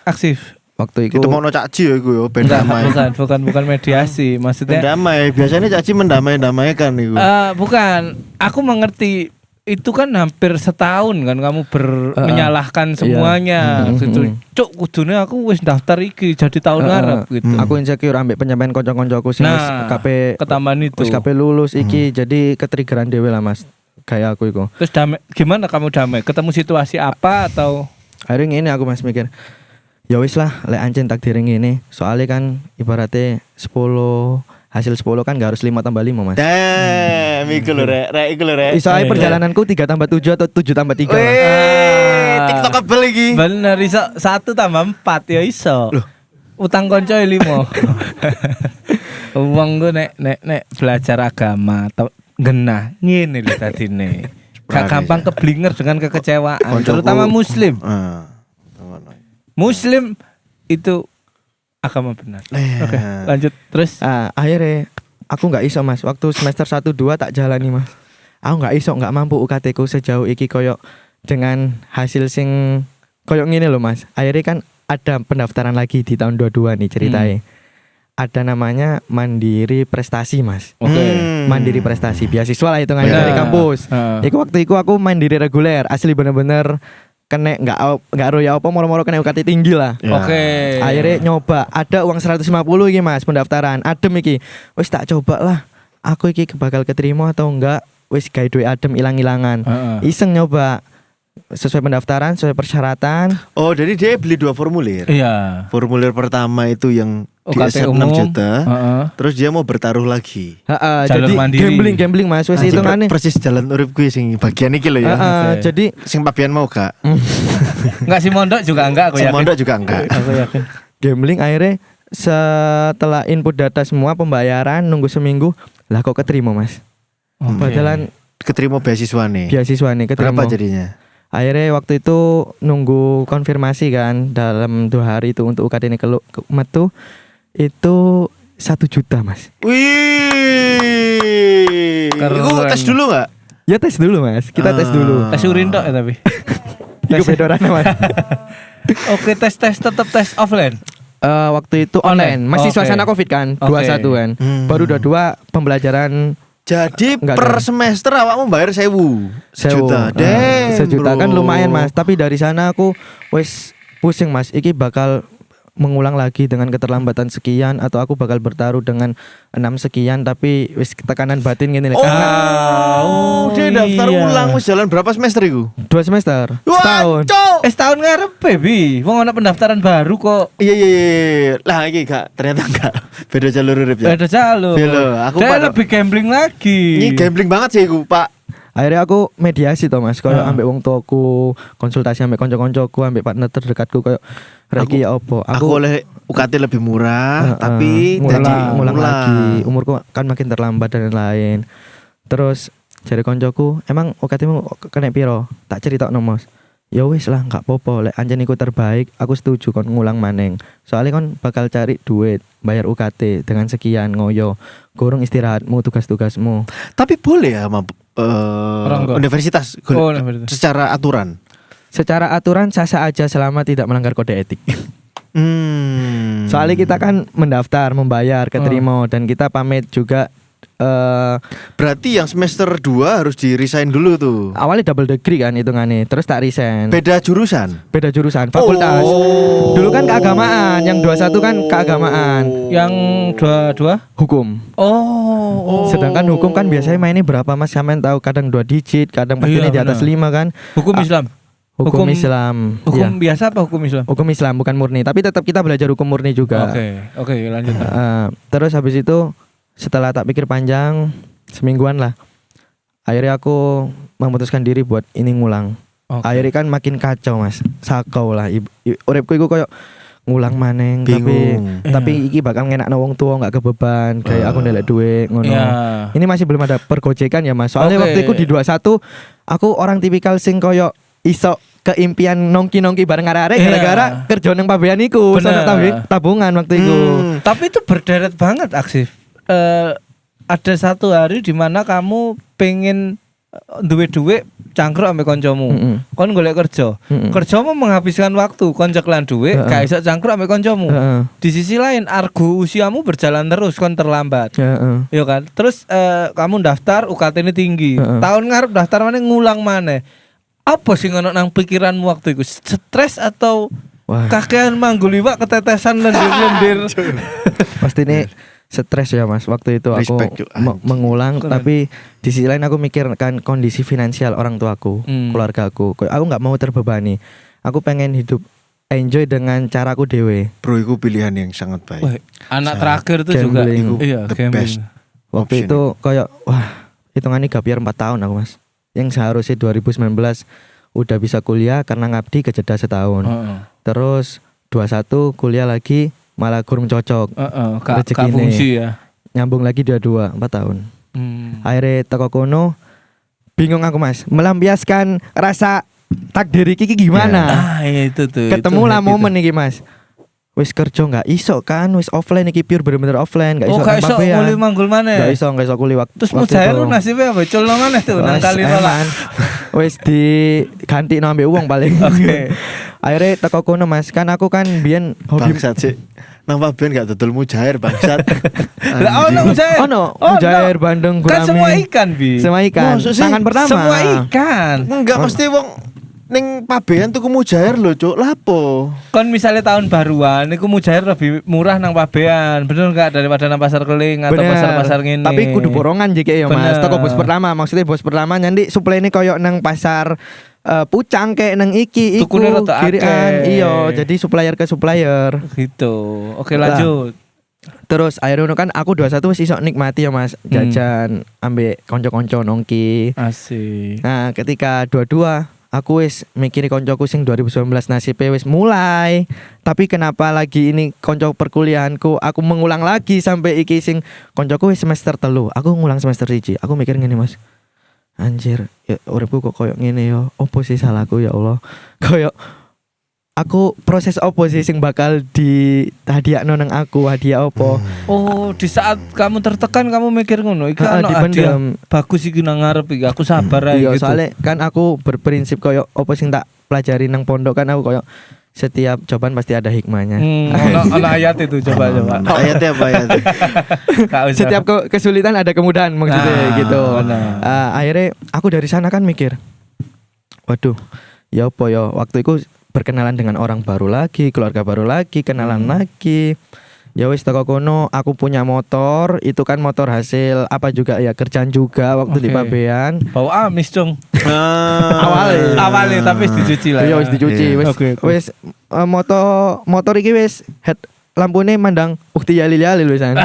Aktif. Waktu itu mau caci ya gue ben damai. Bukan mediasi, maksudnya damai. Biasanya caci mendamaikan itu. Bukan, aku mengerti itu kan hampir setahun kan kamu menyalahkan semuanya gitu. Cuk kudune aku wis daftar iki jadi tahun ngarep gitu. Aku insecure ambek penyampaian kanca-kancaku sing wis KP ketambahan itu. Wis KP lulus iki jadi ketriggeran dhewe lah Mas. Kayak aku iku. Terus gimana kamu damai? Ketemu situasi apa atau akhirnya ini aku Mas mikir ya wis lah lek ancen takdir ngene. Soalnya kan ibaratnya hasil 10 kan gak harus 5 tambah 5 Mas. Iku lho rek iku lho rek. Iso ae perjalananku 3 tambah 7 atau 7 tambah 3. TikTokable iki. Bener iso 1 tambah 4 ya iso. Loh. Utang konco 5. Wong ku nek belajar agama atau genah ngene lho dadine. Gak gampang keblinger dengan kekecewaan, terutama muslim. Muslim itu agama benar. Oke, lanjut terus. Akhirnya aku nggak iso Mas. Waktu semester 1-2 tak jalani Mas. Aku nggak mampu UKT ku sejauh iki koyok dengan hasil sing koyok ngene loh Mas. Akhirnya kan ada pendaftaran lagi di tahun 22 nih ceritanya. Ada namanya Mandiri Prestasi Mas. Mandiri Prestasi, beasiswa lah hitungannya dari kampus. Iku waktu itu aku mandiri reguler, asli bener-bener kena nggak roya apa moro-moro kena UKT tinggi lah. Oke. Akhirnya nyoba ada uang 150 iki Mas pendaftaran. Adem iki. Wis tak coba lah. Aku iki bakal keterima atau enggak? wis gawe duit adem ilang-ilangan. Iseng nyoba sesuai pendaftaran, sesuai persyaratan. Oh, jadi dia beli 2 formulir. Iya. Formulir pertama itu yang UKT di 6 umum. juta. Terus dia mau bertaruh lagi. Jadi mandiri. gambling Mas, wis hitungane. Persis jalan urip gue sing bagian iki lho ya. Jadi Sing papian mau gak? Enggak si mondok juga enggak aku Sing yakin. mondok juga enggak. Aku yakin. gambling akhirnya setelah input data semua pembayaran nunggu seminggu lah kok keterima Mas. Padahal Keterima beasiswa nih. beasiswa nih keterima. Berapa jadinya? Akhirnya waktu itu nunggu konfirmasi kan dalam 2 hari itu untuk UKT ini metu itu 1 juta Mas. Wih. Itu tes dulu gak? Ya tes dulu Mas, kita tes dulu. Tes urin tok ya tapi. Itu bedorane Mas. Oke, tes tetap tes offline. Waktu itu online, masih suasana Covid kan, 21 kan. Baru 22 pembelajaran. Jadi per semester awakmu bayar 1.000 sejuta. Sejuta kan lumayan Mas. Tapi dari sana aku wes pusing Mas. Iki bakal mengulang lagi dengan keterlambatan sekian atau aku bakal bertaruh dengan 6 sekian tapi wis tekanan batin gini dia daftar ulang wis jalan berapa semester itu? 2 semester. Setahun. Setahun ngarep Bi. Wong ana pendaftaran baru kok. Iya. Lah iki gak ternyata enggak. Beda jalur urip ya. Beda jalur. Aku lebih gambling lagi. Ini gambling banget sih iku, Pak. Akhirnya aku mediasi toh Mas, koyo ambek wong tuaku, konsultasi ambek kanca-kancaku, ambek partner terdekatku koyo reki ya opo. Aku oleh UKT lebih murah, tapi ngulang lagi. Umurku kan makin terlambat dan lain-lain. Terus jare kancaku, "Emang UKT-mu kena piro?" Tak critakno Mas. Ya wis lah, gak apa-apa. Lek anjen iku terbaik, aku setuju kon ngulang maneng. Soalnya kon bakal cari duit, bayar UKT dengan sekian ngoyo. Gorong istirahatmu, tugas-tugasmu. Tapi boleh ya sama universitas, universitas secara aturan. Secara aturan sah-sah aja selama tidak melanggar kode etik. Soalnya kita kan mendaftar, membayar, keterima dan kita pamit juga. Berarti yang semester 2 harus di resign dulu tuh. Awalnya double degree kan hitungannya, terus tak resign. Beda jurusan, fakultas. Dulu kan keagamaan, yang 21 kan keagamaan. Yang 22 hukum. Sedangkan hukum kan biasanya mainnya berapa Mas? Sampean tahu kadang 2 digit, kadang pastinya di atas 5 kan. Hukum Islam. Hukum Islam. Hukum biasa apa hukum Islam? Hukum Islam bukan murni, tapi tetap kita belajar hukum murni juga. Oke, lanjut. Terus habis itu setelah tak pikir panjang, semingguan lah, akhirnya aku memutuskan diri buat ini ngulang. Akhirnya kan makin kacau Mas, sakau lah. Uripku iku koyo ngulang maneng, tapi iki bakal ngenakno wong tua nggak kebeban, kayak aku ndelek duit ngono. Ini masih belum ada pergojekan ya Mas. Soalnya waktu itu di 21 aku orang tipikal sing koyo iso keimpian nongki-nongki bareng arek-arek gara-gara kerja nang pabean iku, sono tabungan waktu itu. Tapi itu berderet banget aksif. Ada satu hari di mana kamu pengen duwe cangkruk ambek koncomu. Kon golek kerja. Kerjamu menghabiskan waktu, kon ceklan duwe, gak iso cangkruk ambek koncomu. Di sisi lain argo usiamu berjalan terus, kon terlambat. Yo kan. Terus kamu daftar UKT ini tinggi. Tahun ngarep daftar mana ngulang mana? Apa sih ngono nang pikiranmu waktu itu? Stres atau kakean manggul iwak ketetesan lendir-lendir? Pasti ini stres ya Mas. Waktu itu aku mengulang, tapi di sisi lain aku mikirkan kondisi finansial orang tuaku, keluargaku. Aku nggak mau terbebani. Aku pengen hidup enjoy dengan caraku dewe. Bro, itu pilihan yang sangat baik. Anak terakhir itu juga best. Waktu itu kayak hitungannya gap year 4 tahun aku Mas. Yang seharusnya 2019 udah bisa kuliah karena ngabdi kejeda setahun. Terus 21 kuliah lagi malah kurang cocok. Gak fungsi ya. Nyambung lagi 22 4 tahun. Akhirnya teko kono bingung aku Mas, melampiaskan rasa takdir iki gimana? Itu tuh. Ketemu lah momen iki Mas. Wis kerja enggak iso kan, wis offline iki pure bener-bener offline, enggak iso nang pabean. Kuli manggul maneh. Enggak iso kuli waktu. Terus mujair nasibnya apa? Culno maneh tuh nang kali nolak. Wis diganti nang ambek uang paling. Akhirnya teko kono Mas, kan aku kan biyen hobi bangsat sih. Nang pabean gak dodol mujair bangsat. Lah ono mujair. Mujair Bandeng Gurami. Kan semua ikan Bi. Semua ikan. Tangan pertama. Semua ikan. Enggak mesti wong ning pabean tuku mujair lho, Cuk. Lapo? Kon misalnya tahun baruan niku mujair lebih murah nang pabean, bener enggak daripada nang pasar keling atau pasar-pasar ngene. Tapi kudu borongan jek ya Mas. Toko bos pertama, maksudnya bos pertama nyandi suplai ini koyo nang pasar Pucang kayak nang iki iku kirian. Iya, jadi supplier ke supplier. Gitu. Oke, lanjut. Terus akhirnya kan aku 21 wis iso nikmati ya Mas, jajan ambek konco-konco nongki. Asik. Nah, ketika 22 aku wis mikiri koncoku sing 2019 nasibe wis mulai. Tapi kenapa lagi ini konco perkuliahanku aku mengulang lagi sampai iki sing koncoku wis semester 3. Aku ngulang semester 1. Aku mikir ngene Mas. Anjir, ya uripku kok koyo ngene ya. Opo sih salahku ya Allah. Koyo aku proses opo sih sing bakal dihadiahno nang aku, hadiah opo. Oh, di saat kamu tertekan kamu mikir ngono, iki ono hadiah bagus iki nang ngarep iki, aku sabar ae gitu. Iya, soalnya kan aku berprinsip koyo opo sing tak pelajari nang pondok kan aku koyo setiap cobaan pasti ada hikmahnya. Ono ayat itu coba. Ayatnya apa ayat? Setiap kesulitan ada kemudahan maksudnya gitu. Akhirnya aku dari sana kan mikir, waduh, ya apa ya waktu itu berkenalan dengan orang baru lagi, keluarga baru lagi, kenalan lagi. Ya wis toko kono aku punya motor, itu kan motor hasil apa juga ya kerjaan juga waktu di pabean. Bau amis dong. Awalnya tapi dicuci lah. Ya wis dicuci, wis motor iki wis head lampune mandang ukti yalil wisan.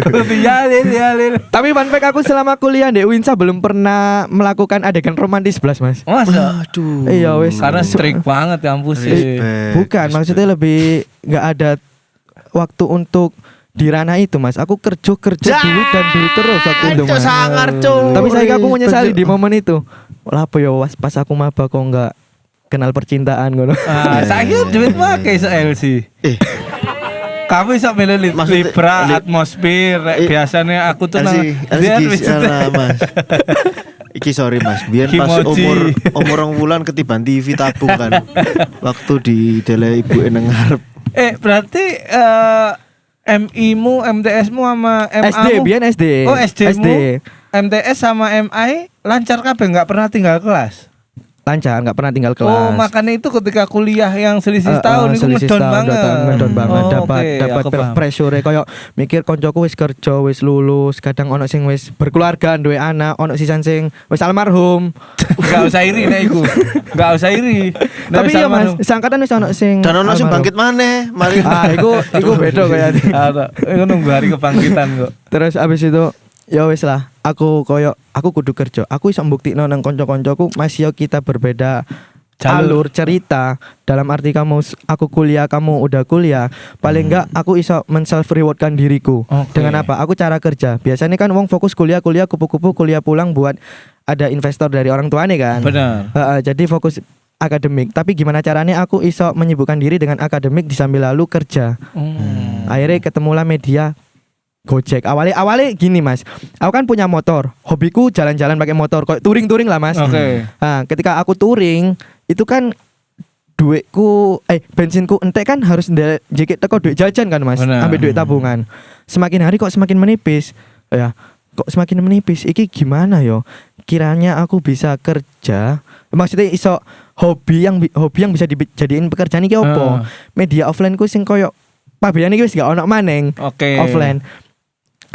Ukti yalil. Tapi fun fact aku selama kuliah di Winsa belum pernah melakukan adegan romantis belas Mas. Masa? Aduh. Iya wis. Karena strict banget kampus sih. Bukan, maksudnya lebih enggak ada waktu untuk di ranah itu Mas. Aku kerja dulu dan dulu terus waktu itu Mas. Tapi saya aku menyesali di momen itu. Lah apa ya pas aku maba kok enggak kenal percintaan ngono. Saya duit make LC. Kamu bisa milih Libra, atmosfer, biasanya aku tuh nang biar Mas. Iki sorry Mas, biar pas umur 2 bulan ketiban TV tabung kan. Waktu di dele ibu nang ngarep. Berarti MI-mu, MTS-mu sama MA-mu SD, biyen SD. Oh, SD-mu, MTS sama MI lancar kabeh enggak pernah tinggal kelas. Lancar, nggak pernah tinggal kelas. Oh, makanya itu ketika kuliah yang selisih tahun itu ngedon banget. Dapat pressure koyo mikir koncoku wis kerja, wis lulus, kadang ono sing wis berkeluarga, duwe anak, ono sisan sing wis almarhum. Enggak usah iri nek iku. Enggak usah iri. Tapi ya Mas, sangkatan wis ono sing dan ono sing bangkit maneh. Mari. Iku beda kayane. Iku nunggu hari kebangkitan kok. Terus abis itu ya wis lah, aku kudu kerja. Aku iso mbuktikno nang kanca-kancaku masih kita berbeda alur cerita. Dalam arti aku kuliah, kamu udah kuliah. Paling enggak aku iso men-self rewardkan diriku. Dengan apa? Aku cara kerja. Biasanya kan wong fokus kuliah kupu-kupu kuliah pulang buat ada investor dari orang tuane kan. Benar. Jadi fokus akademik. Tapi gimana caranya aku iso menyibukkan diri dengan akademik sambil lalu kerja. Akhirnya ketemulah media Gojek. Awalnya gini Mas, aku kan punya motor, hobiku jalan-jalan pakai motor, kayak touring lah Mas. Nah, ketika aku touring itu kan duitku bensinku entek kan harus jekit teko duit jajan kan Mas, ambil duit tabungan. Semakin hari kok semakin menipis. Ya, kok semakin menipis. Iki gimana yo? Kiranya aku bisa kerja, maksudnya iso hobi yang bisa dijadiin pekerjaan iki opo? Media offline ku sing koyo pabean iki wis gak ono maneng. Offline.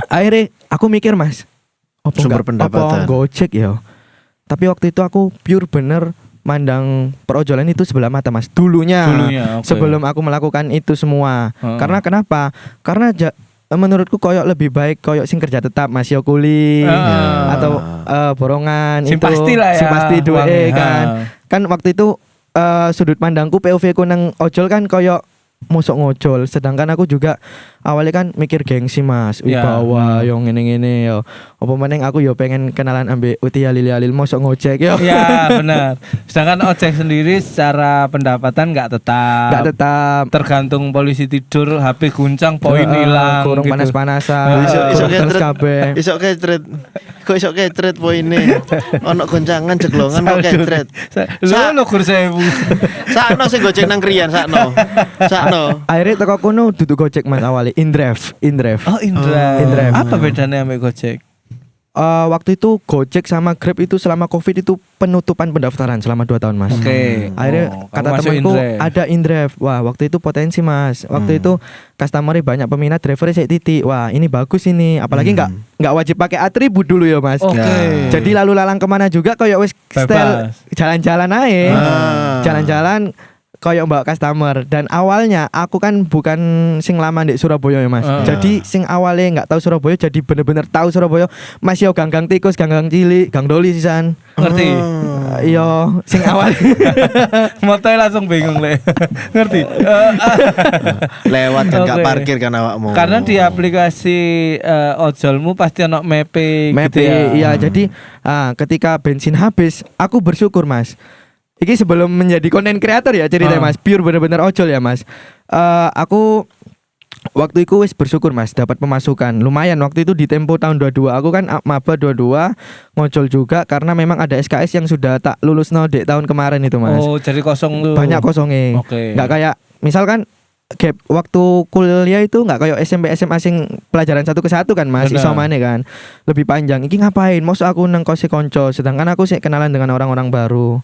Akhirnya aku mikir Mas, sumber pendapatan Gojek ya. Tapi waktu itu aku pure bener mandang perojolan itu sebelah mata Mas. Dulunya sebelum aku melakukan itu semua. Karena kenapa? Karena menurutku koyok lebih baik koyok sing kerja tetap Mas yo kuli atau borongan sing itu pastilah ya, sing pasti duwe kan waktu itu sudut pandangku POV ku nang ojol kan koyok mosok ngojol, sedangkan aku juga awalnya kan mikir gengsi Mas, wibawa yo ngene-ngene yo. Apa meneng aku yo pengen kenalan ambek Uti Alil mosok ngojek yo. Iya, benar. Sedangkan ojek sendiri secara pendapatan enggak tetap. Tergantung polisi tidur, HP guncang, poin hilang. Kurung gitu. Panas-panasan. Isok ketret. Kok isok ketret poine. Ono goncangan jeglongan kok ketret. Lu kur 1000. Sakno sing gojek nang kriyan sakno. Akhirnya teko kono duduk Gojek Mas awalnya Indraf. Oh, Indraf. Apa bedanya sama Gojek? waktu itu Gojek sama Grab itu selama Covid itu penutupan pendaftaran selama 2 tahun Mas. Oke. Akhirnya kata temanku ada InDrive. Wah waktu itu potensi Mas. Waktu itu customer-nya banyak peminat, driver-nya saya titik. Wah ini bagus ini. Apalagi nggak wajib pakai atribut dulu ya Mas. Jadi lalu lalang kemana juga kayak wes style jalan-jalan aja. Jalan-jalan kayak mbak customer. Dan awalnya aku kan bukan sing lama di Surabaya ya Mas. Jadi sing awalnya nggak tahu Surabaya jadi bener-bener tahu Surabaya. Masih yo gang-gang tikus, gang-gang cilik, gang doli sisan. Ngerti? Iya, sing awal. Motoy langsung bingung le. Ngerti? Lewat kan gak parkir kan awakmu. Karena di aplikasi ojolmu pasti ono mapping gitu ya. Iya, jadi ketika bensin habis, aku bersyukur Mas. Iki sebelum menjadi konten kreator ya ceritanya Mas, pure bener-bener ojol ya Mas. Aku waktu itu wis bersyukur Mas dapat pemasukan lumayan waktu itu di tempo tahun 22. Aku kan maba 22 ngojol juga karena memang ada SKS yang sudah tak lulus di tahun kemarin itu Mas. Oh, jadi kosong tuh. Banyak kosongnya. Nggak kayak misalkan gap waktu kuliah itu nggak kayak SMP SMA sing pelajaran 1 ke 1 kan Mas, isomane kan lebih panjang. Iki ngapain? Maksud aku nang kose konco, sedangkan aku sih kenalan dengan orang-orang baru.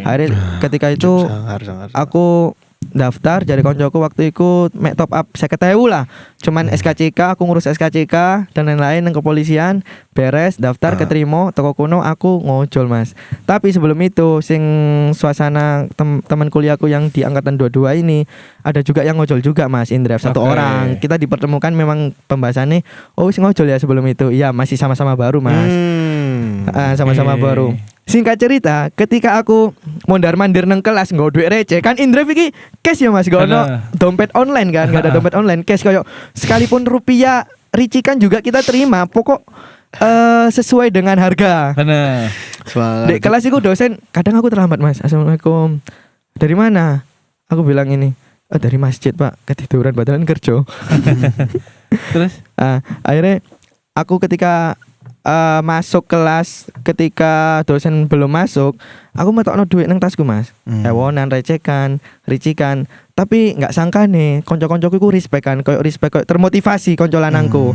Akhirnya ketika itu aku daftar jadi koncoku waktu itu mek top up 50.000 lah. Cuman SKCK, aku ngurus SKCK dan lain-lain nang kepolisian, beres daftar keterima toko kuno aku ngojol Mas. Tapi sebelum itu sing suasana teman kuliahku yang di angkatan 22 ini ada juga yang ngojol juga Mas, InDrive 1 orang. Kita dipertemukan memang pembahasannya sing ngojol ya sebelum itu. Iya, masih sama-sama baru Mas. Sama-sama baru. Singkat cerita, ketika aku mondar-mandir nang kelas nggo duit receh kan InDrive iki cash ya Mas, gak ono dompet online kan, gak ada dompet online, cash koyo sekalipun rupiah ricikan juga kita terima, pokok sesuai dengan harga. Bener. Di kelas itu dosen kadang aku terlambat Mas. Assalamualaikum. Dari mana? Aku bilang ini, dari masjid Pak, ketiduran badalan kerja. Terus? Akhirnya aku ketika masuk kelas ketika dosen belum masuk, aku metokno duit nang tasku Mas. Ewonan recekan, ricikan. Tapi nggak sangka nih, konco-koncoku ku respect kan, koyo termotivasi konco lanangku.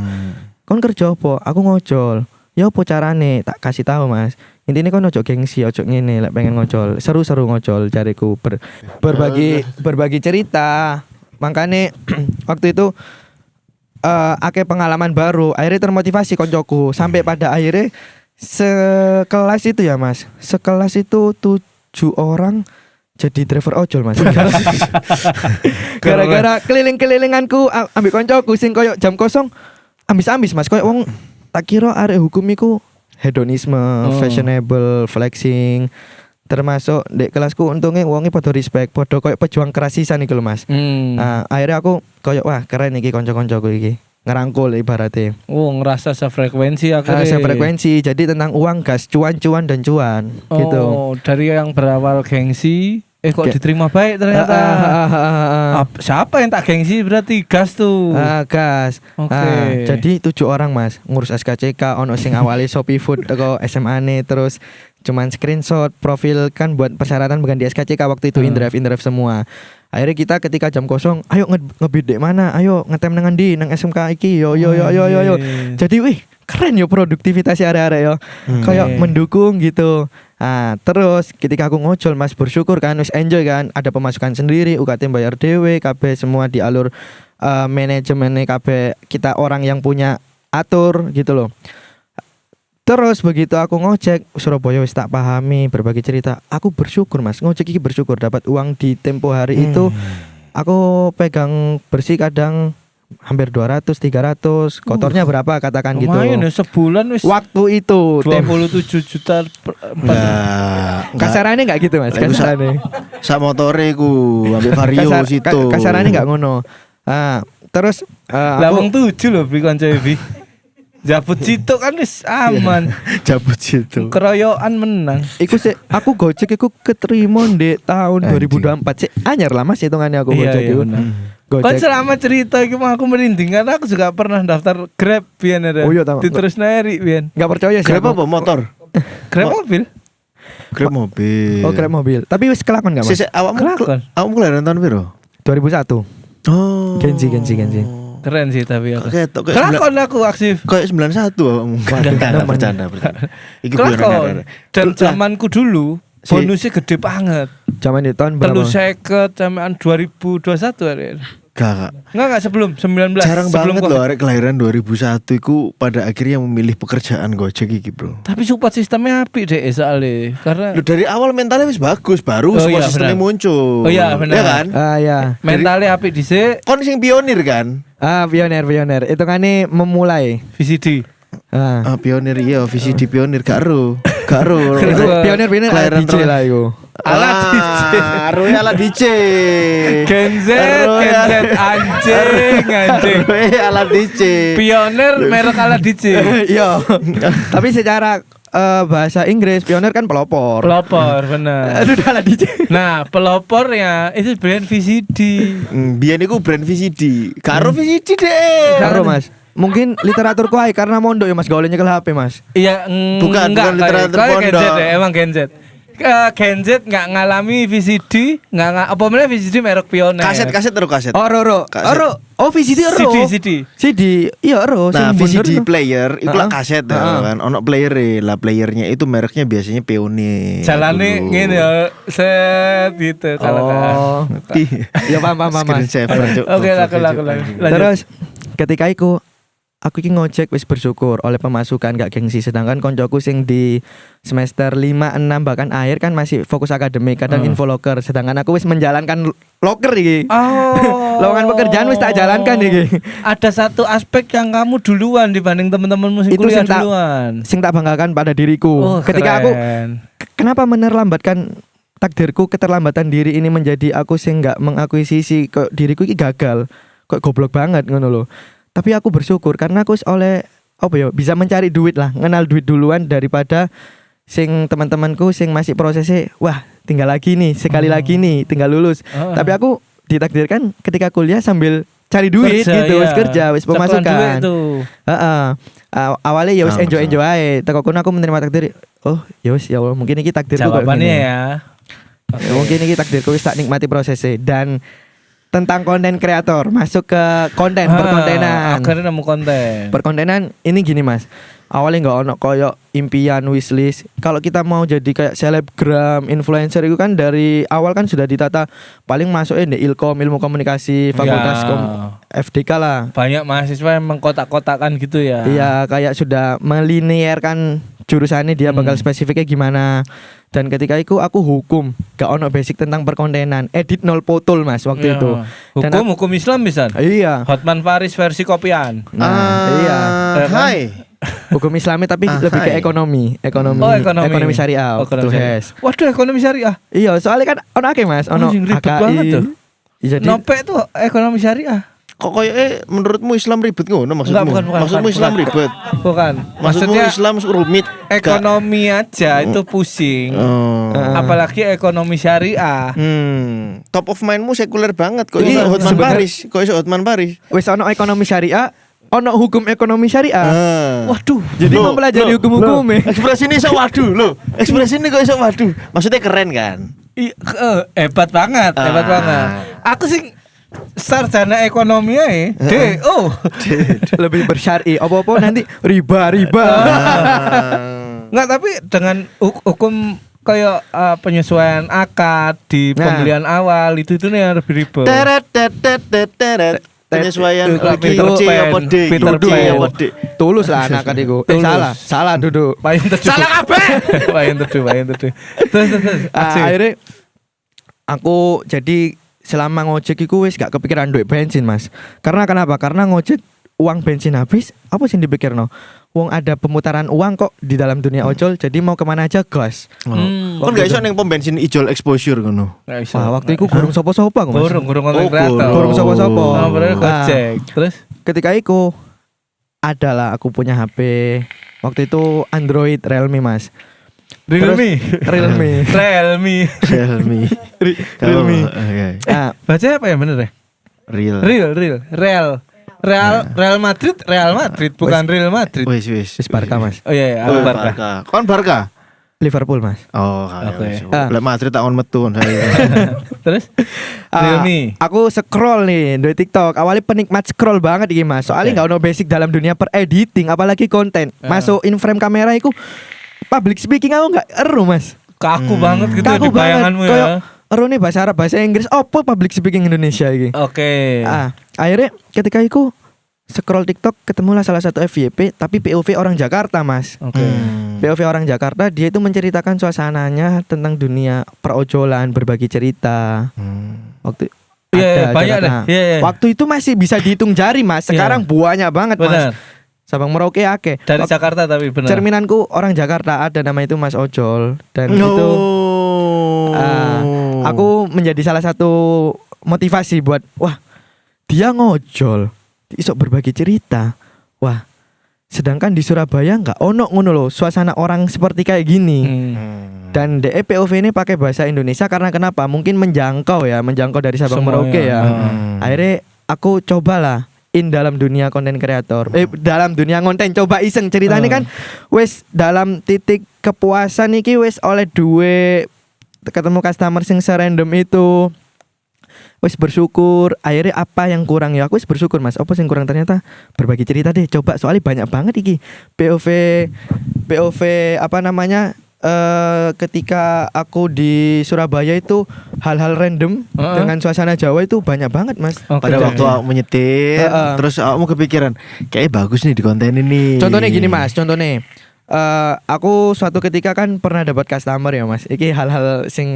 Kon kerja apa? Aku ngojol. Ya apa carane? Tak kasih tahu Mas. Intinya kon ojo gengsi, ojo ngene lek pengen ngojol. Seru-seru ngojol jariku berbagi cerita. Makanya waktu itu akeh pengalaman baru, akhirnya termotivasi koncoku sampai pada akhirnya sekelas itu ya Mas, sekelas itu 7 orang jadi driver ojol Mas. Gara-gara keliling-kelilinganku ambil koncoku sing koyo jam kosong ambis-ambis Mas, koyo wong tak kira arek hukum iku hedonisme, fashionable, flexing. Termasuk di kelasku untungnya wongnya pada respect, pada koyo pejuang kerasisan iki lho Mas. Akhirnya aku koyo wah keren iki konco-koncoku iki. Ngerangkul ibaratnya. Ngerasa sefrekuensi akhirnya. Sefrekuensi. Jadi tentang uang, gas, cuan dan cuan gitu. Dari yang berawal gengsi kok diterima baik ternyata. Siapa yang tak gengsi berarti gas tuh. Gas. Jadi 7 orang Mas, ngurus SKCK, ono sing awali Shopee Food teko SMA-ne, terus cuman screenshot profil kan buat persyaratan bukan di SKCK waktu itu InDrive semua. Akhirnya kita ketika jam kosong, ayo ngebid mana? Ayo ngetem nang ndi nang SMK iki yo. Jadi wih, keren yo produktivitas arek-arek yo. Kayak mendukung gitu. Terus ketika aku ngojol Mas bersyukur kan wis enjoy kan, ada pemasukan sendiri, UKT bayar dhewe, kabeh semua di alur manajemen kabeh kita orang yang punya atur gitu loh. Terus begitu aku ngojek Surabaya wis tak pahami, berbagi cerita. Aku bersyukur Mas, ngojek iki bersyukur dapat uang di tempo hari itu. Aku pegang bersih kadang hampir 200, 300. Kotornya berapa katakan gitu. Lumayan ya sebulan wis. Waktu itu 27 juta. Kasarannya enggak gitu Mas, kasarannya. Sak motore ku ambek Vario situ. Kasarannya enggak ngono. Terus lawang 7 lho beli kanca Evi. Jabut situ kan wis aman. Jabut situ. Keroyokan menang. Iku sih aku Gojek iku keterima di tahun 2024 sih. Anyar lah Mas hitungannya aku Gojek itu. Kan selama cerita iki aku merinding karena aku juga pernah daftar Grab biyen ada. Diterus nari biyen. Enggak percaya sih. Grab apa motor? Grab mobil. Grab mobil. Grab mobil. Tapi wis kelakon enggak Mas? Awakmu kelahiran tahun piro? 2001. Genji. Keren sih tapi aku. Kayak Kelakon aku aktif. Kayak 91. Bercanda. Iki Kelakon. Dan zamanku dulu bonusnya gede banget. Zaman di tahun berapa? 350 zaman 2021 Arek. Enggak. Enggak sebelum 19. Jarang sebelum banget loh arek kelahiran 2001 iku pada akhirnya memilih pekerjaan Gojek iki, Bro. Tapi support sistemnya apik deh soalnya karena Dari awal mentalnya wis bagus, baru support sistemnya muncul. Oh iya benar. Ya kan? Iya. Mentalnya apik dhisik. Kon sing pionir kan? Pionir. Itu kan ini memulai. VCD. Pionir iya, VCD pionir karo. Pionir ala DJ lah iku. Ala DJ. Ala DJ. Gen Z anjing. Ala DJ. Pionir merek ala DJ. Iya. Tapi secara bahasa Inggris pionir kan pelopor. Pelopor bener. Aduh ala DJ. Nah, pelopor ya itu brand VCD. Biyen iku brand VCD. Karo VCD deh. Karo Mas. Mungkin literatur kuai karena mondok ya Mas gaulnya ke HP Mas. Iya, bukan literatur pondok. Gen Z, emang Gen Z. Gen Z nggak ngalami VCD, nggak apa namanya VCD merek pionir. Kaset terus kaset. Oh VCD CD. Iya Nah VCD player itu lah kaset kan. Ono player lah, playernya itu mereknya biasanya pionir. Jalannya gini ya, set gitu kalau ya paham. Oke lah. Terus ketika aku iki ngojek wis bersyukur oleh pemasukan gak gengsi, sedangkan koncoku sing di semester 5, 6 bahkan akhir kan masih fokus akademik, kadang info loker, sedangkan aku wis menjalankan loker iki. Lowongan pekerjaan wis tak jalankan iki. Ada satu aspek yang kamu duluan dibanding teman-temanmu sing kuliah duluan. Sing tak banggakan pada diriku. Ketika aku kenapa menerlambatkan takdirku, keterlambatan diri ini menjadi aku sing gak mengakuisisi kok diriku iki gagal. Kok goblok banget ngono lho. Tapi aku bersyukur karena aku oleh bisa mencari duit lah, ngenal duit duluan daripada sing teman-temanku sing masih prosesnya wah tinggal lagi nih, sekali lagi nih tinggal lulus. Tapi aku ditakdirkan ketika kuliah sambil cari duit kerja, gitu, wis kerja, wis pemasukan. Awalnya ya wis enjoy aja. Tekokono aku menerima takdir. Oh, ya wis ya Allah, mungkin ini takdirku kok gini. Ya. Mungkin ini takdirku wis tak nikmati prosesnya. Dan tentang konten kreator, masuk ke perkontenan. Akhirnya nemu konten. Perkontenan ini gini Mas. Awalnya nggak ono koyo impian wishlist. Kalau kita mau jadi kayak selebgram, influencer itu kan dari awal kan sudah ditata paling masuknya di Ilkom, ilmu komunikasi, fakultas FDK lah. Banyak mahasiswa yang mengkotak-kotakan gitu ya. Iya, kayak sudah melinearkan jurusannya dia bakal spesifiknya gimana. Dan ketika itu aku hukum, gak ono basic tentang perkontenan, edit nol potul Mas waktu itu. Hukum Islam bisa. Iya. Hotman Paris versi kopian. Iya. Hai. Hukum Islami tapi lebih ke ekonomi syariah. Waduh, ekonomi syariah. Iya, soalnya kan ono akeh Mas, ono HKI. Nopek tuh ekonomi syariah. Kok menurutmu Islam ribet ngono maksudmu? Bukan, maksudmu Islam ribet? Bukan. Maksudnya Islam rumit. Ekonomi aja itu pusing. Apalagi ekonomi syariah. Top of mindmu sekuler banget kok iso Hotman Paris. Wis ono ekonomi syariah, ono hukum ekonomi syariah. Waduh. Jadi mempelajari hukum-hukum. Ekspresi ini iso waduh lho. Ekspresi ini kok iso waduh. Maksudnya keren kan? Hebat banget. Aku sih sarjana ekonomi lebih bersyari. Apa-apa nanti riba. Enggak, tapi dengan hukum kayak penyesuaian akad di pembelian awal itu nih yang lebih ribet. Penyesuaian Peter Pan. Tulus lah anak adikku. Salah duduk. Salah kabeh. Payen teduh. Terus. Akhirnya aku jadi selama ngojek iku wis gak kepikiran duit bensin Mas. Karena kenapa? Karena ngojek uang bensin habis, apa sih dipikirno? Wong ada pemutaran uang kok di dalam dunia ojol, jadi mau kemana aja gas. Kan gak iso ning pom bensin ijol exposure ngono. Wah, waktu itu gurung sapa-sapa Mas. Gurung kreator. Gurung sapa-sapa. Gojek. Terus ketika iku adalah aku punya HP. Waktu itu Android Realme Mas. Realme. Baca apa ya bener ya? Real Madrid bukan Real Madrid. Wis. Barca Mas. Oh iya, Barca. Kon Barca. Liverpool mas. Oh, Oke. Lek Madrid tak on metu saya. Terus Realme. Aku scroll nih di TikTok. Awalnya penikmat scroll banget iki mas. Soalnya nggak ono basic dalam dunia per editing, apalagi konten. Masuk in frame kamera iku public speaking aku nggak eru mas. Kaku banget gitu Kaku di bayanganmu banget. ya. Eru nih bahasa Arab, bahasa Inggris. Apa public speaking Indonesia iki? Oke. Akhirnya ketika iku scroll TikTok ketemulah salah satu FYP tapi POV orang Jakarta mas. Oke. POV orang Jakarta, dia itu menceritakan suasananya tentang dunia perojolan, berbagi cerita. Waktu Iya, banyak deh. Iya. Waktu itu masih bisa dihitung jari mas. Sekarang banyak banget mas. Benar. Sabang Merauke akeh. Dari Jakarta tapi benar. Cerminanku orang Jakarta, ada nama itu Mas Ojol dan itu aku menjadi salah satu motivasi buat wah dia ngojol isok berbagi cerita. Wah, sedangkan di Surabaya nggak ono ngono loh suasana orang seperti kayak gini. Dan DE POV ini pakai bahasa Indonesia karena kenapa? Mungkin menjangkau dari Sabang Merauke ya. Akhirnya aku cobalah dalam dunia konten kreator, dalam dunia konten coba iseng ceritanya kan, wes dalam titik kepuasan iki wes oleh duwe ketemu customer sing serandom itu. Wes bersyukur, akhirnya apa yang kurang ya aku wes bersyukur mas. Apa sing kurang ternyata berbagi cerita deh. Coba soalnya banyak banget iki POV apa namanya ketika aku di Surabaya itu hal-hal random dengan suasana Jawa itu banyak banget mas. Pada waktu aku menyetir, terus aku kepikiran kayak bagus nih di konten ini. Contohnya gini mas, aku suatu ketika kan pernah dapat customer ya mas. Iki hal-hal sing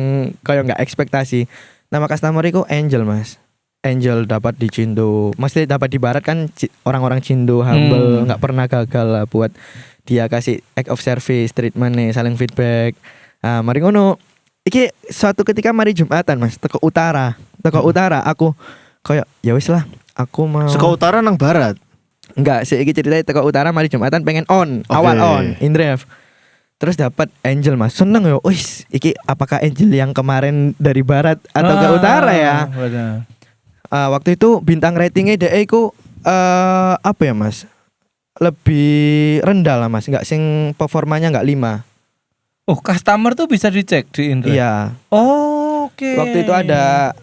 kayak nggak ekspektasi. Nama customer itu Angel mas. Angel dapat di Cindo, mesti dapat di Barat kan orang-orang Cindo humble, nggak pernah gagal lah buat dia kasih act of service, treatment nih, saling feedback. Mari ngono. Iki suatu ketika mari Jumatan mas, teko utara aku kayak ya wis lah, aku mau. Seko utara nang barat. Enggak, sih iki ceritanya teko utara mari Jumatan pengen awal on, in drive. Terus dapat Angel mas, seneng yo. Wis, iki apakah Angel yang kemarin dari barat atau ke utara ya? Benar. Waktu itu bintang ratingnya DE ku apa ya mas? Lebih rendah lah mas, nggak sing performanya nggak 5. Oh, customer tuh bisa dicek di Indra. Iya. Oh, oke. Waktu itu ada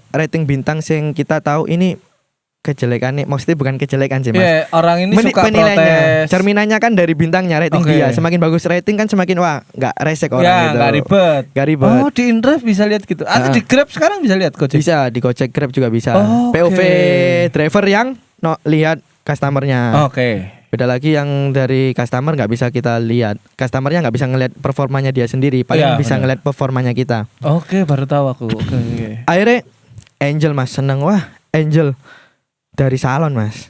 rating bintang sing kita tahu ini kejelekannya, maksudnya bukan kejelekan sih mas. Orang ini suka protes. Cerminannya kan dari bintangnya rating dia. Semakin bagus rating kan semakin wah nggak resek orang gitu. Nggak ribet. Oh, di Indra bisa lihat gitu. Atau di Grab sekarang bisa lihat Gojek. Bisa di Gojek, Grab juga bisa. POV driver yang lihat customernya. Oke. Beda lagi yang dari customer nggak bisa kita lihat. Customernya nggak bisa ngeliat performanya dia sendiri, paling bisa ngeliat performanya kita. Oke, baru tahu aku. Oke. Akhirnya Angel mas seneng, wah Angel dari salon mas,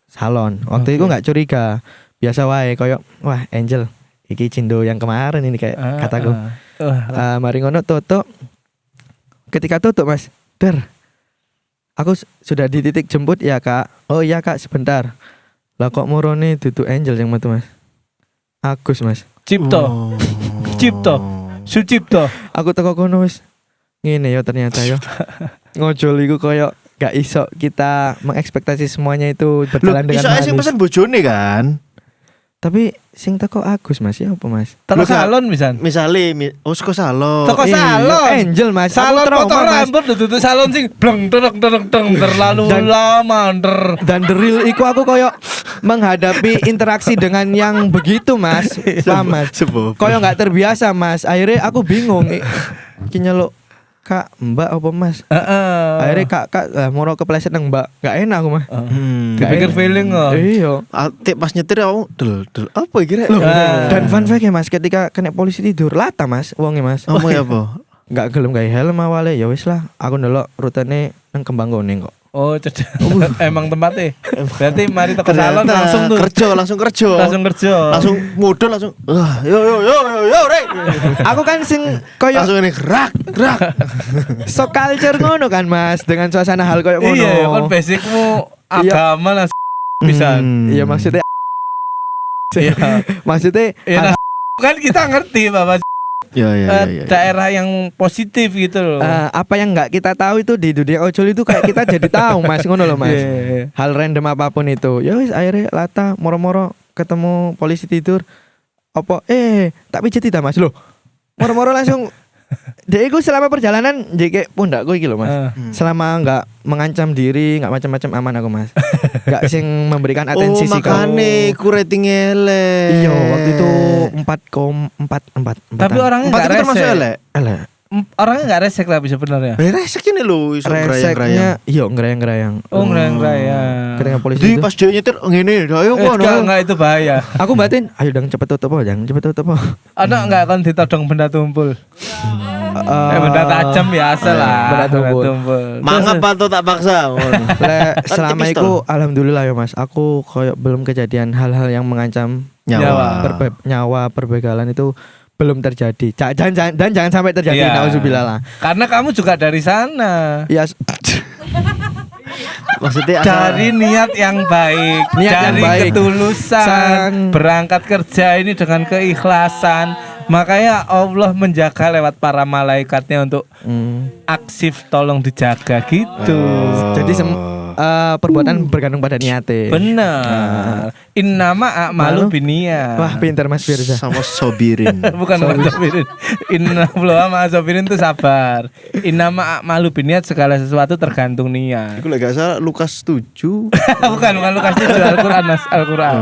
salon. Waktu itu nggak curiga, biasa wae koyok, wah Angel, iki Cindo yang kemarin ini kayak kataku. Mari ngono tutup. Ketika tutup mas, aku sudah di titik jemput ya kak. Oh iya kak sebentar. Lah kok murone dudu Angel yang metu mas? Agus mas. Cipto. Sucipto. Aku teko kono wis. Ngene yo ternyata yo. Ngojol iku koyo gak iso kita mengekspektasi semuanya itu berjalan dengan manis. Iso sing pesen bojone kan. Tapi sing teko Agus mas ya apa mas? Teko salon Misale ke salon. Teko salon. Angel mas. Salon potong rambut duduk salon sing bleng terlalu lama dan deril iku aku koyo menghadapi interaksi dengan yang begitu mas. Lama. Koyo nggak terbiasa mas. Akhirnya aku bingung. Iki nyeluk kak mbak apa mas? Akhirnya kak moro kepleset nang mbak. Gak enak aku mah. Dipikir feeling kok. Iya. Pas nyetir aku del apa kira? Dan fun fact ya mas, ketika kena polisi tidur lata mas wonge mas. Omong apa? Gak gelem gawe helm awale ya wis lah. Aku ndelok rutene nang Kembang Kuning kok. Oh, emang tempatnya. Berarti mari teko salon langsung kerja. Langsung modal langsung. Yo rek. Aku kan sing koyo langsung ini gerak. So culture ngono kan Mas, dengan suasana hal koyo ngono. Iya, kan basicmu agama lah bisa. Iya maksudnya. Iya. Maksudnya kan kita ngerti Bapak. Ya. Daerah yang positif gitu loh. Apa yang nggak kita tahu itu di dunia ojol itu kayak kita jadi tahu mas ngono loh mas. Hal random apapun itu. Ya wis akhirnya lata moro-moro ketemu polisi tidur. Apa tak pijet ta Mas. Loh. Moro-moro langsung Dek iku selama perjalanan kayak pundakku iki lho Mas. Selama enggak mengancam diri, enggak macam-macam aman aku Mas. Enggak sing memberikan atensi sih kau. Makane ku rating elek. Iya, waktu itu 4,4. Tapi orangnya enggak resek. Termasuk elek. Orangnya enggak resek tapi sebenarnya. Resek ini lho iso reseknya. Iya, ngerayang-ngerayang. Oh, ngerayang-ngerayang. Ketika polisi di itu. pas dia nyetir ngene, ayo kok. Enggak itu bahaya. Aku batin, ayo dong cepet tutup jangan cepet tutup. Ana enggak kan ditodong benda tumpul. Benda tajam biasa lah. Benda tumpul. Mangap atau tak paksa. Selama itu alhamdulillah ya Mas, aku koyo belum kejadian hal-hal yang mengancam nyawa perbegalan itu belum terjadi. Jangan sampai terjadi, nauzubillah lah. Karena kamu juga dari sana. Ya. Maksudnya dari niat yang baik, dari ketulusan, berangkat kerja ini dengan keikhlasan. Makanya Allah menjaga lewat para malaikatnya untuk aksif, tolong dijaga gitu. Jadi perbuatan bergantung pada niate. Benar. Innama a'malu binniyat. Wah, pintar Mas Firza. Sama sobirin. Bukan sobirin. Innama ma sobirin itu sabar. Innama a'malu binniyat, segala sesuatu tergantung niat. Iku lek gak salah Lukas 7. bukan Lukas 7, Al-Qur'an.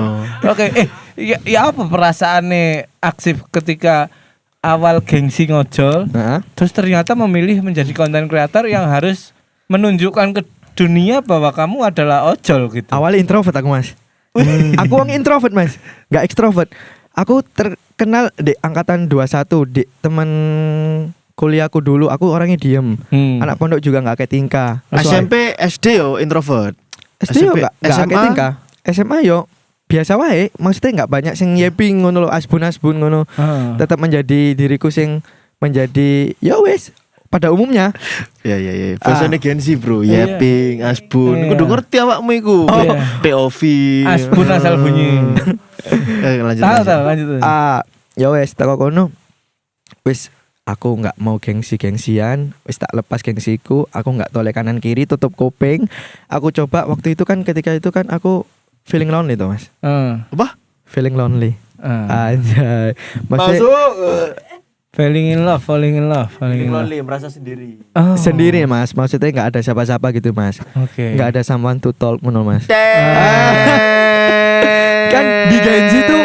Oke, ya apa perasaannya Aksif ketika awal gengsi ngojol, terus ternyata memilih menjadi content creator yang harus menunjukkan ke dunia bahwa kamu adalah ojol gitu. Awalnya introvert aku Mas. Aku orang introvert Mas, gak ekstrovert. Aku terkenal di angkatan 21 di teman kuliahku dulu. Aku orangnya diem. Anak pondok juga gak kayak tingkah. SMP, SD yo introvert. SD yo gak kayak tingkah. SMA yo biasa wae, maksudnya nggak banyak sing yeping ngono lo, asbun ngono. Tetap menjadi diriku sing menjadi ya wes pada umumnya. Ya. Fashion agency bro, yeping, asbun. Kudu ngerti awakmu iku. POV. Asbun asal bunyi. Lanjut. Ya wes tak kono. Wes aku nggak mau gengsian, wes tak lepas gengsiku. Aku nggak toleh kanan kiri, tutup kuping. Aku coba waktu itu kan, ketika itu kan aku feeling lonely tuh Mas. Apa? Feeling lonely. Anjay. Masuk. Falling in love. Lonely, merasa sendiri. Sendiri Mas. Maksudnya nggak ada siapa-siapa gitu Mas. Oke. Nggak ada someone to talk menurut Mas. Kan di Genji tuh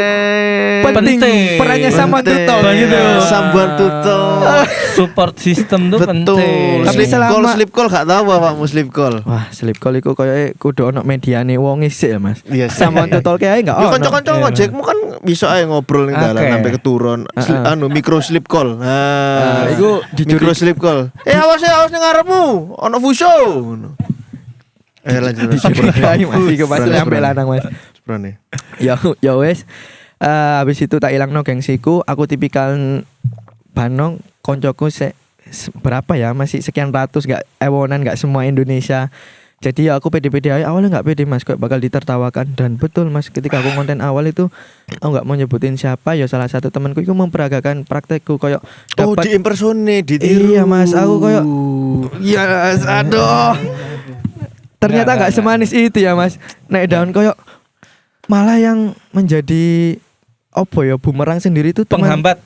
penting. Perannya someone to talk gitu. Someone to talk. Support system tuh penting. Tapi selama sleep call gak tahu apa sleep call. Wah, sleep call iku koyo kudu ono mediane wong isik ya Mas. Iya. Someone to talk ae enggak ono. Yo kanca-kanca ngojekmu kan bisa ae ngobrol ning dalan sampai keturun. Micro sleep call. Iku micro sleep call. Awas ning ngarepmu, ono fuso. Lanjut. Masih ke Mas sampai lanang Mas. Sebenarnya. Ya wes. Habis itu tak ilangno gengsiku. Aku tipikal Banong koncoku berapa ya, masih sekian ratus, gak ewonan, gak semua Indonesia. Jadi ya aku pede-pede aja. Awalnya gak pede Mas, kok bakal ditertawakan. Dan betul Mas, ketika aku konten awal itu aku gak mau nyebutin siapa, ya salah satu temanku itu memperagakan praktekku koyok dapat diimpersonate, ditiru. Iya Mas, aku koyok yes, aduh. Ternyata gak semanis itu ya Mas. Naik daun koyok malah yang menjadi apa ya, bumerang sendiri itu penghambat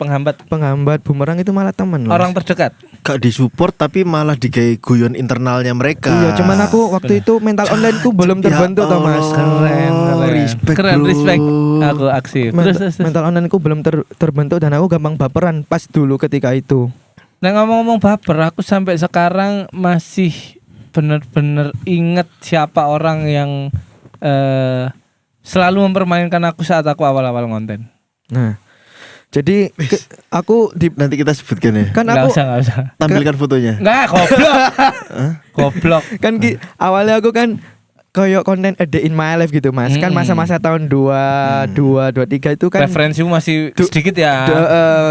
bumerang itu malah teman orang terdekat. Gak disupport tapi malah digawe guyon internalnya mereka. Iya, cuman aku waktu itu mental onlineku belum terbentuk toh Mas. Keren, respect aku Aksif. Mental onlineku belum terbentuk dan aku gampang baperan pas dulu ketika itu. Nah, ngomong-ngomong baper, aku sampai sekarang masih bener-bener inget siapa orang yang selalu mempermainkan aku saat aku awal-awal konten. Nah, jadi aku nanti kita sebutkan ya. Kan aku nggak usah. Tampilkan fotonya. Nggak, goblok. Kan awalnya aku kan kayak konten a day in my life gitu Mas. Kan masa-masa tahun 23 itu kan referensimu masih sedikit ya.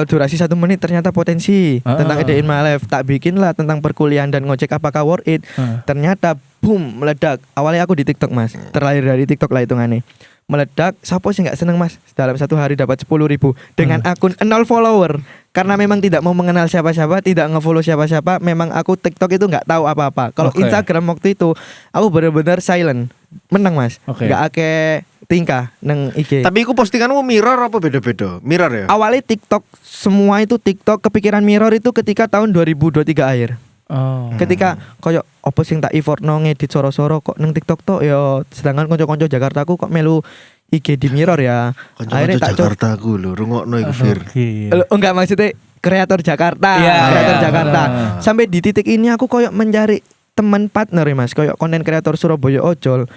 Durasi 1 menit ternyata potensi tentang a day in my life. Tak bikin lah tentang perkuliahan dan ngojek apakah worth it. Ternyata boom, meledak. Awalnya aku di TikTok Mas. Terlahir dari TikTok lah hitungannya. Meledak, siapa sih gak seneng Mas? Dalam 1 hari dapat 10.000 dengan akun 0 follower. Karena memang tidak mau mengenal siapa-siapa, tidak nge-follow siapa-siapa. Memang aku TikTok itu gak tahu apa-apa. Kalau Instagram waktu itu aku benar-benar silent. meneng Mas. Enggak akeh tingkah neng IG. Tapi iku postinganmu mirror apa beda-beda? Mirror ya? Awalnya TikTok, semua itu TikTok, kepikiran mirror itu ketika tahun 2023 akhir. Ketika koyo opo sing tak effortno ngedit soro-soro kok neng TikTok tok ya, sedangkan kanca-kanca Jakartaku kok melu IG di mirror ya. Akhirnya tak Jakartaku lho, rungokno iku Fir. Enggak maksudnya kreator Jakarta, kreator Jakarta. Sampai di titik ini aku koyo mencari teman partner ya Mas, koyo konten kreator Surabaya ojol.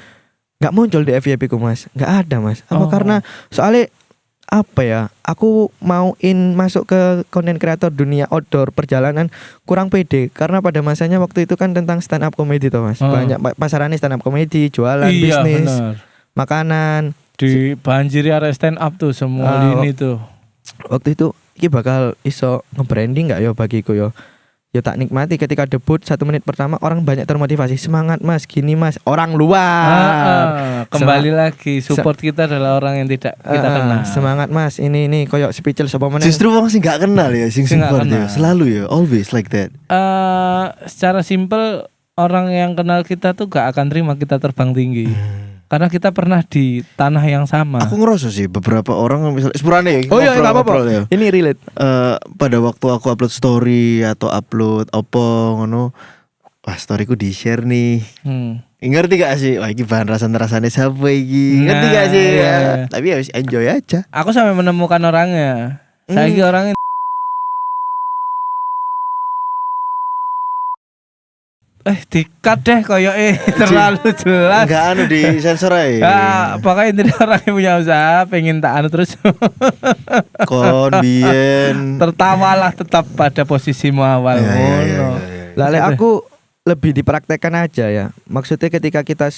Nggak muncul di FYP ku Mas, nggak ada Mas. Apa karena soalnya apa ya? Aku mau masuk ke konten kreator dunia outdoor perjalanan kurang pede karena pada masanya waktu itu kan tentang stand up comedy toh Mas. Banyak pasarannya stand up comedy, jualan, bisnis, makanan. Di banjiri area stand up tuh semua lini tuh. Waktu itu ini bakal iso nge-branding nggak yo bagiku yo. Ya tak nikmati ketika debut 1 menit pertama orang banyak termotivasi, semangat Mas, gini Mas, orang luar. Kembali lagi support kita adalah orang yang tidak kita kenal. Semangat Mas, ini koyok speechless apa meneh. Justru wong sing gak kenal ya, sing support ya. Selalu ya, always like that. Secara simpel orang yang kenal kita tuh gak akan terima kita terbang tinggi. Karena kita pernah di tanah yang sama. Aku ngerasa sih beberapa orang misalnya sepurane ya. Oh iya enggak apa-apa. Ya. Ini relate. Pada waktu aku upload story atau upload opo ngono, wah storyku di-share nih. Ngerti gak sih? Wah ini bahan rasane sapa iki? Ngerti gak sih? Ya. Tapi ya enjoy aja. Aku sampai menemukan orangnya. Saiki orangnya dikat deh koyoke terlalu jelas. Enggak di sensor aja. Pokoknya intinya orang yang punya usaha pengen tak terus. Bien. Tertawalah tetap pada posisimu awal. Lale aku lebih dipraktekkan aja ya. Maksudnya ketika kita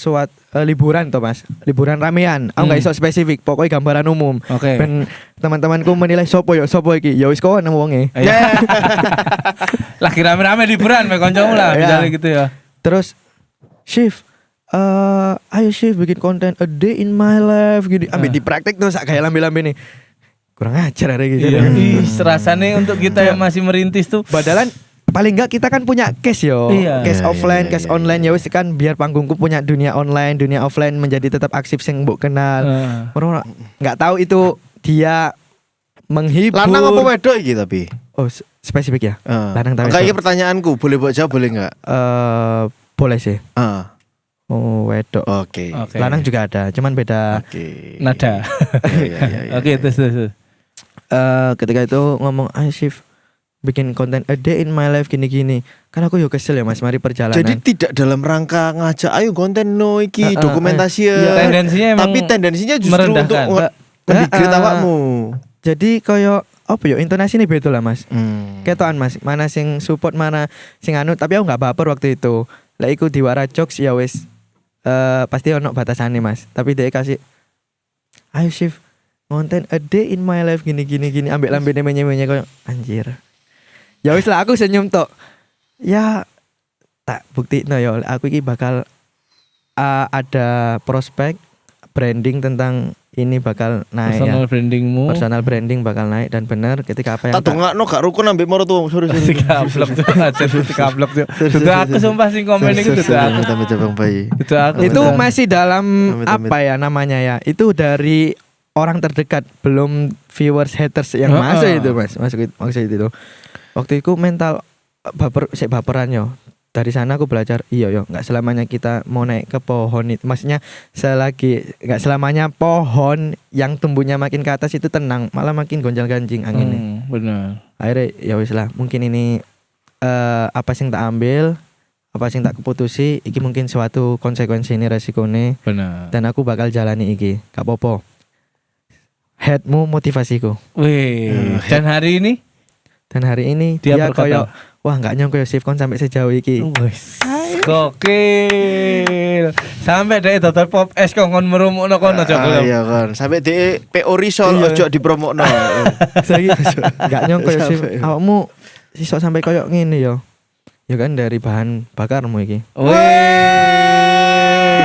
liburan toh Mas, liburan ramean. Aku nggak iso spesifik, pokoknya gambaran umum. Ben teman-temanku menilai sopo iki. Ya wis kowe nang wonge. Lagi rame-rame liburan mek kancamu lah, misalnya gitu ya. Terus shift ayo shift bikin konten a day in my life gitu. Ambil dipraktek terus kayak lambe-lambe nih. Kurang ajar hari gitu. Serasane untuk kita yang masih merintis tuh badalan paling enggak kita kan punya cash cash offline, cash online ya wis kan biar panggungku punya dunia online, dunia offline menjadi tetap aktif sing mbok kenal. Orang enggak tahu itu dia menghibur. Lanang apa wedok iki tapi? Oh, spesifik ya. Lanang ta wedok. Kayak pertanyaanku, boleh buat jawab boleh enggak? Boleh sih. Oh, wedok. Oke. Lanang juga ada, cuman beda nada. Oke, terus. Ketika itu ngomong shift bikin konten a day in my life gini-gini. Kan aku yo kesel ya Mas, mari perjalanan. Jadi tidak dalam rangka ngajak ayo konten iki dokumentasi tendensinya tapi tendensinya justru untuk mendegrade awakmu. Jadi koyo apa yo intonasi ini beda lah Mas. Ketokan Mas, mana sing support mana sing anu, tapi aku enggak baper waktu itu. Lah iku diwara jokes ya wis pasti ono batasane Mas. Tapi dia kasih ayo shift konten a day in my life gini ambek lambene menye-menye koyo anjir. Ya wis lah aku senyum tok. Ya tak buktikno ya aku iki bakal ada prospek branding tentang ini bakal naik personal ya. Brandingmu. Personal branding bakal naik dan benar ketika apa yang tak dongakno gak rukun ambek maratuamu. Sorry. Dikablok tuh. Itu aku sumpah sing komen itu aku. Itu masih dalam apa ya namanya ya? Itu dari orang terdekat, belum viewers haters yang masuk itu Mas. Maksud itu. Waktu itu mental baperan yo. Dari sana aku belajar enggak selamanya kita mau naik ke pohon itu. Maksudnya enggak selamanya pohon yang tumbuhnya makin ke atas itu tenang, malah makin gonjang-ganjing anginnya. Benar. Akhirnya ya wis lah, mungkin ini apa sing tak ambil, apa sing tak keputusi, iki mungkin suatu konsekuensi ini resikone. Benar. Dan aku bakal jalani iki, gak apa-apa. Headmu motivasiku. Wih, dan hari ini dia koyo wah enggak nyongko ya Sifkon sampai sejauh iki. Gokil. Sampai deh total pop es kon merumukno kono coba. Iya kan. Sampai di PO Risol ojo dipromokno. Saiki enggak nyongko ya Sif. Awakmu iso sampai koyo ngene ya. Ya kan dari bahan bakarmu iki. Wih.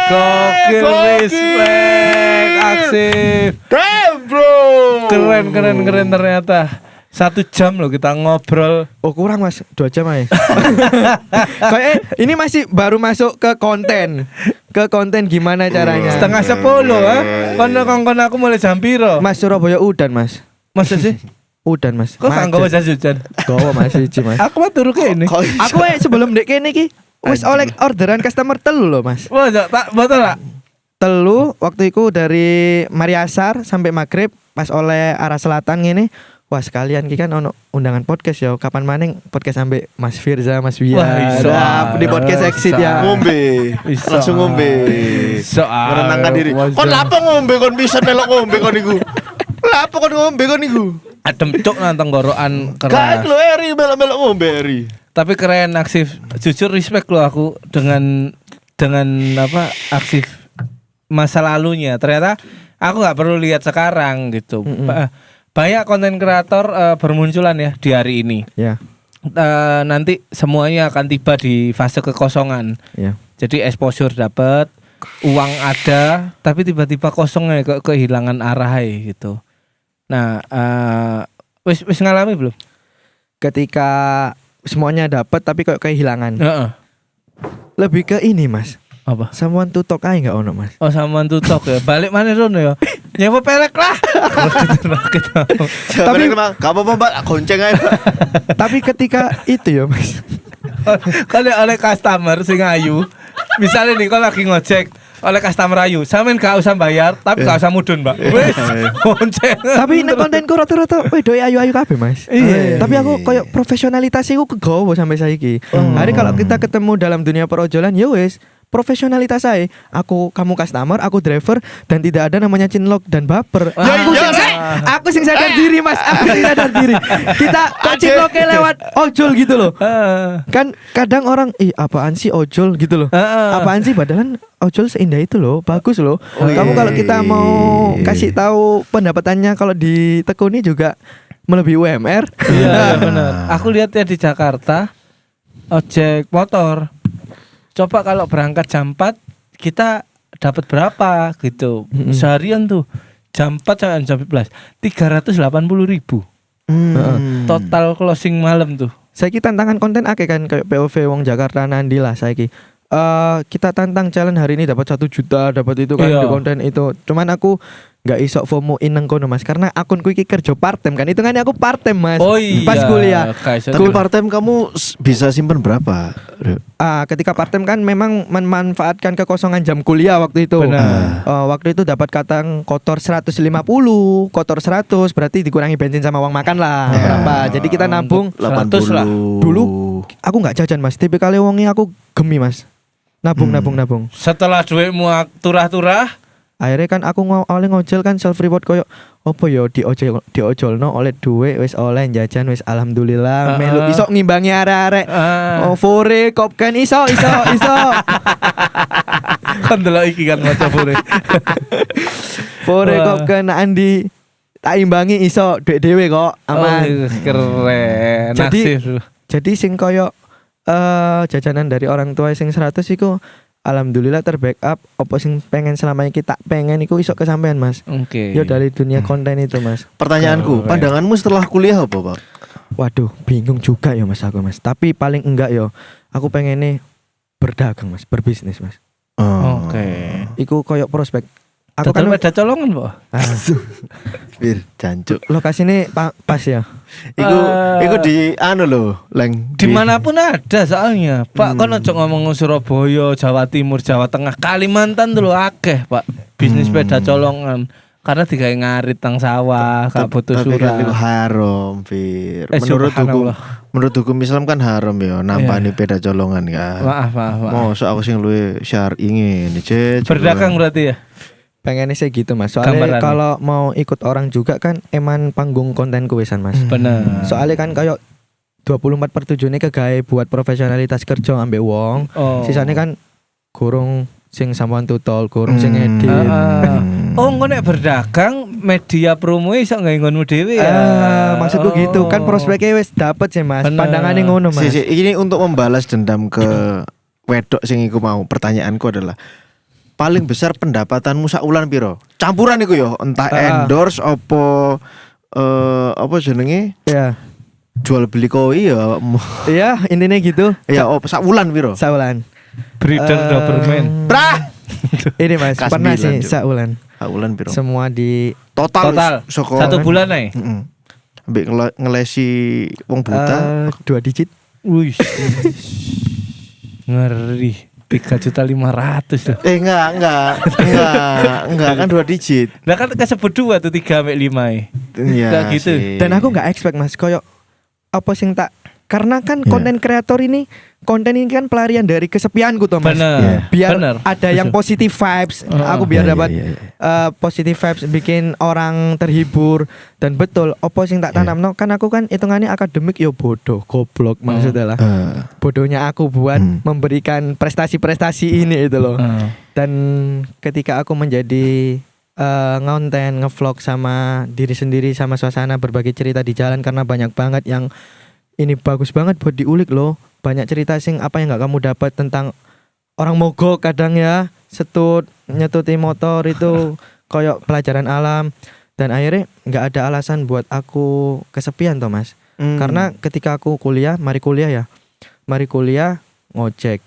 Gokil, respect Aksif. Damn bro. Keren ternyata. 1 jam loh kita ngobrol. Oh kurang Mas, 2 jam aja. Kayak ini masih baru masuk ke konten. ke konten gimana caranya. 9:30 kon aku mulai jam piro? Mas Surabaya udan Mas. Masa sih? Udan Mas. Kok gak jas hujan? Gowo Mas siji Mas. Aku mah turu kene. Aku sebelum dek kene iki wis oleh orderan customer telu loh Mas. Wah, tak betul lah. Telu waktu itu dari Mariasar sampai Maghrib pas oleh arah selatan gini. Wah sekalian ki kan ono undangan podcast ya. Kapan maning podcast sampai Mas Firza, Mas Wia. Di podcast exit ya. Ngombe. Langsung ngombe. Menenangkan diri. Kon lapo ngombe kon bisa melok ngombe kon iku. Lapo kon ngombe kon iku. Adem cuk nang tenggorokan keras. Gak lo Eri melok ngombe Eri. Tapi keren aktif. Jujur respect lo aku dengan apa aktif masa lalunya. Ternyata aku nggak perlu lihat sekarang gitu. Banyak konten kreator bermunculan ya di hari ini. Ya. Nanti semuanya akan tiba di fase kekosongan. Ya. Jadi exposure dapat, uang ada, tapi tiba-tiba kosong ya, kehilangan arah gitu. Nah, wis ngalami belum? Ketika semuanya dapat tapi kok kehilangan. Lebih ke ini Mas. Apa? Someone to talk aja nggak ono Mas. Oh someone to talk ya. Balik mana Rono ya? Nyewa pelek lah. Tapi gak apa-apa Mbak, gonceng aja. Tapi ketika itu ya Mas. Kalau oleh customer sing ayu, misalnya nih kalau lagi ngojek oleh customer ayu, sampean gak usah bayar, tapi gak usah mudun, Mbak. Wis, gonceng. Tapi nek kontenku rata-rata wedoke ayu-ayu kabeh, Mas. Tapi aku koyo profesionalitas iku kegowo sampai saiki. Hari kalau kita ketemu dalam dunia perojolan ya wis profesionalitas saya, kamu customer, aku driver, dan tidak ada namanya cinlok dan baper. Aku sing sadar diri Mas, aku sing sadar diri. Kita kok cinloknya lewat ojol gitu loh. Kan kadang orang, apaan sih ojol gitu loh. Apaan sih padahal ojol seindah itu loh, bagus loh. Kamu kalau kita mau kasih tahu pendapatannya kalau ditekuni juga melebihi UMR. Iya benar. Aku lihat ya di Jakarta ojek motor. Coba kalau berangkat jam 4 kita dapat berapa gitu. Seharian tuh jam 4 sampai jam 11 380.000. Total closing malam tuh. Saiki tantangan konten akeh kan kayak POV wong Jakarta nandi lah saiki. Kita tantang challenge hari ini dapat 1 juta, dapat itu kan di konten itu. Cuman aku nggak isok FOMO nang kono Mas, karena akunku iki kerja part time kan. Hitungannya aku part time Mas. Oh iya. Pas kuliah. Tapi part time kamu bisa simpen berapa? Ketika part time kan memang memanfaatkan kekosongan jam kuliah waktu itu. Waktu itu dapat kadang kotor 150, kotor 100, berarti dikurangi bensin sama uang makan lah berapa. Jadi kita nabung 100 lah. Dulu aku nggak jajan Mas, tipikalnya wongnya aku gemi Mas. Nabung. Setelah duitmu turah-turah, akhirnya kan aku oleh ngojol kan self reward koyo opo yo di ojolno oleh duit wis oleh jajan wis alhamdulillah. Melu iso ngimbangi arek-arek. Fore kop kan iso. Kan delok iki kan maca fore. Fore kop kan Andi tak imbangi iso duit dhewe kok aman. Keren. Jadi sing koyo jajanan dari orang tua sing 100 iku alhamdulillah terbackup. Apa sing pengen selama ini kita pengen iku iso kesampean Mas. Oke. Yo dari dunia konten itu Mas. Pertanyaanku, pandanganmu setelah kuliah apa Pak? Waduh, bingung juga ya Mas aku Mas. Tapi paling enggak yo, aku pengen nih berdagang Mas, berbisnis Mas. Oke. Iku koyo prospek. Aku kan beda colongan Pak. Bir jancuk. Lokasi ini pas ya. Iku di lho, Leng. Dimanapun ada soalnya. Pak kan ojo ngomong Surabaya, Jawa Timur, Jawa Tengah, Kalimantan dulu akeh, Pak. Bisnis sepeda colongan. Karena digawe ngarit tang sawah, gak butuh surat. Itu haram, Fir. Menurut hukum Islam kan haram ya nampani sepeda colongan kan. Maaf. Mosok aku sing luwe syar ingin berdagang berarti ya. Pengennya sih gitu Mas. Soalnya kalau mau ikut orang juga kan eman panggung kontenku wisan Mas. Bener. Soalnya kan kayak 24/7 ini kegawe buat profesionalitas kerja ambek wong. Sisanya kan kurung sing sampean tutol, kurung sing edit. Engko nek berdagang media promo iso gawe ngonmu dhewe ya. Maksudku gitu kan prospeknya wis dapet sih Mas. Pandangannya ngono Mas. Ini untuk membalas dendam ke wedok sing iku mau. Pertanyaanku adalah paling besar pendapatanmu saulan piro? Campuran iku yo, entah endorse apa jenenge? Ya. Jual beli koi ya. Iya, intinya gitu. Ya, saulan piro? Saulan. Breeder Doberman. Ini Mas, pernah sih saulan. Saulan piro? Semua di total 1 bulan ae. Heeh. Ambek ngelesi wong buta 2 digit. Wih. Ngeri. 3.500.000 loh. Enggak kan 2 digit. Lah kan kesebut 2 tuh 3 sampai 5 Iya gitu. Dan aku enggak expect Mas, koyo apa sing tak karena kan konten kreator ini kan pelarian dari kesepianku tuh Mas. Biar ada yang positive vibes. Aku biar dapat positive vibes, bikin orang terhibur. Dan betul, opo sing tak tanamno kan aku kan hitungannya akademik yo bodoh, goblok maksudnya lah. Bodohnya aku buat memberikan prestasi-prestasi ini itu loh. Dan ketika aku menjadi ngonten, ngevlog sama diri sendiri, sama suasana, berbagi cerita di jalan karena banyak banget yang ini bagus banget buat diulik loh. Banyak cerita sing apa yang gak kamu dapat tentang orang mogok kadang ya, nyetuti motor itu koyok pelajaran alam. Dan akhirnya gak ada alasan buat aku kesepian toh Mas. Karena ketika aku mari kuliah ngojek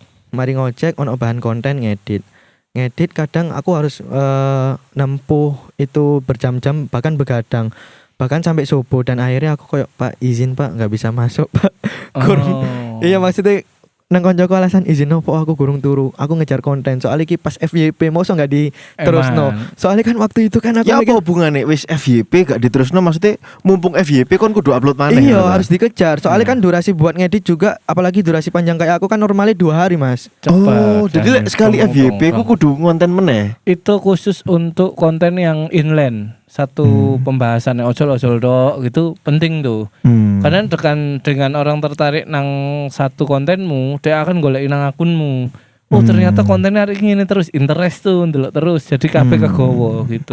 ono bahan konten ngedit kadang aku harus nempuh itu berjam-jam bahkan begadang. Bahkan sampai subuh dan akhirnya aku koyok Pak izin Pak nggak bisa masuk Pak. Iya maksudnya nang koncoku alasan izin opo aku gurung turu. Aku ngejar konten soalnya ki pas FYP mosok nggak diterusno. Soalnya kan waktu itu kan aku ya apa hubungannya wis FYP gak diterusno maksudnya mumpung FYP kon kudu upload maneh. Iya harus dikejar. Soalnya kan durasi buat ngedit juga apalagi durasi panjang kayak aku kan normalnya 2 hari Mas. Cepat. Jadi sekali FYP ku kudu ngonten meneh. Itu khusus untuk konten yang inland. Satu pembahasan yang ojol dok gitu penting tuh. Karena dengan orang tertarik nang satu kontenmu, dia akan golek nang akunmu. Oh ternyata kontennya hari ini terus interest tuh ndelok terus jadi kabeh kegowo gitu.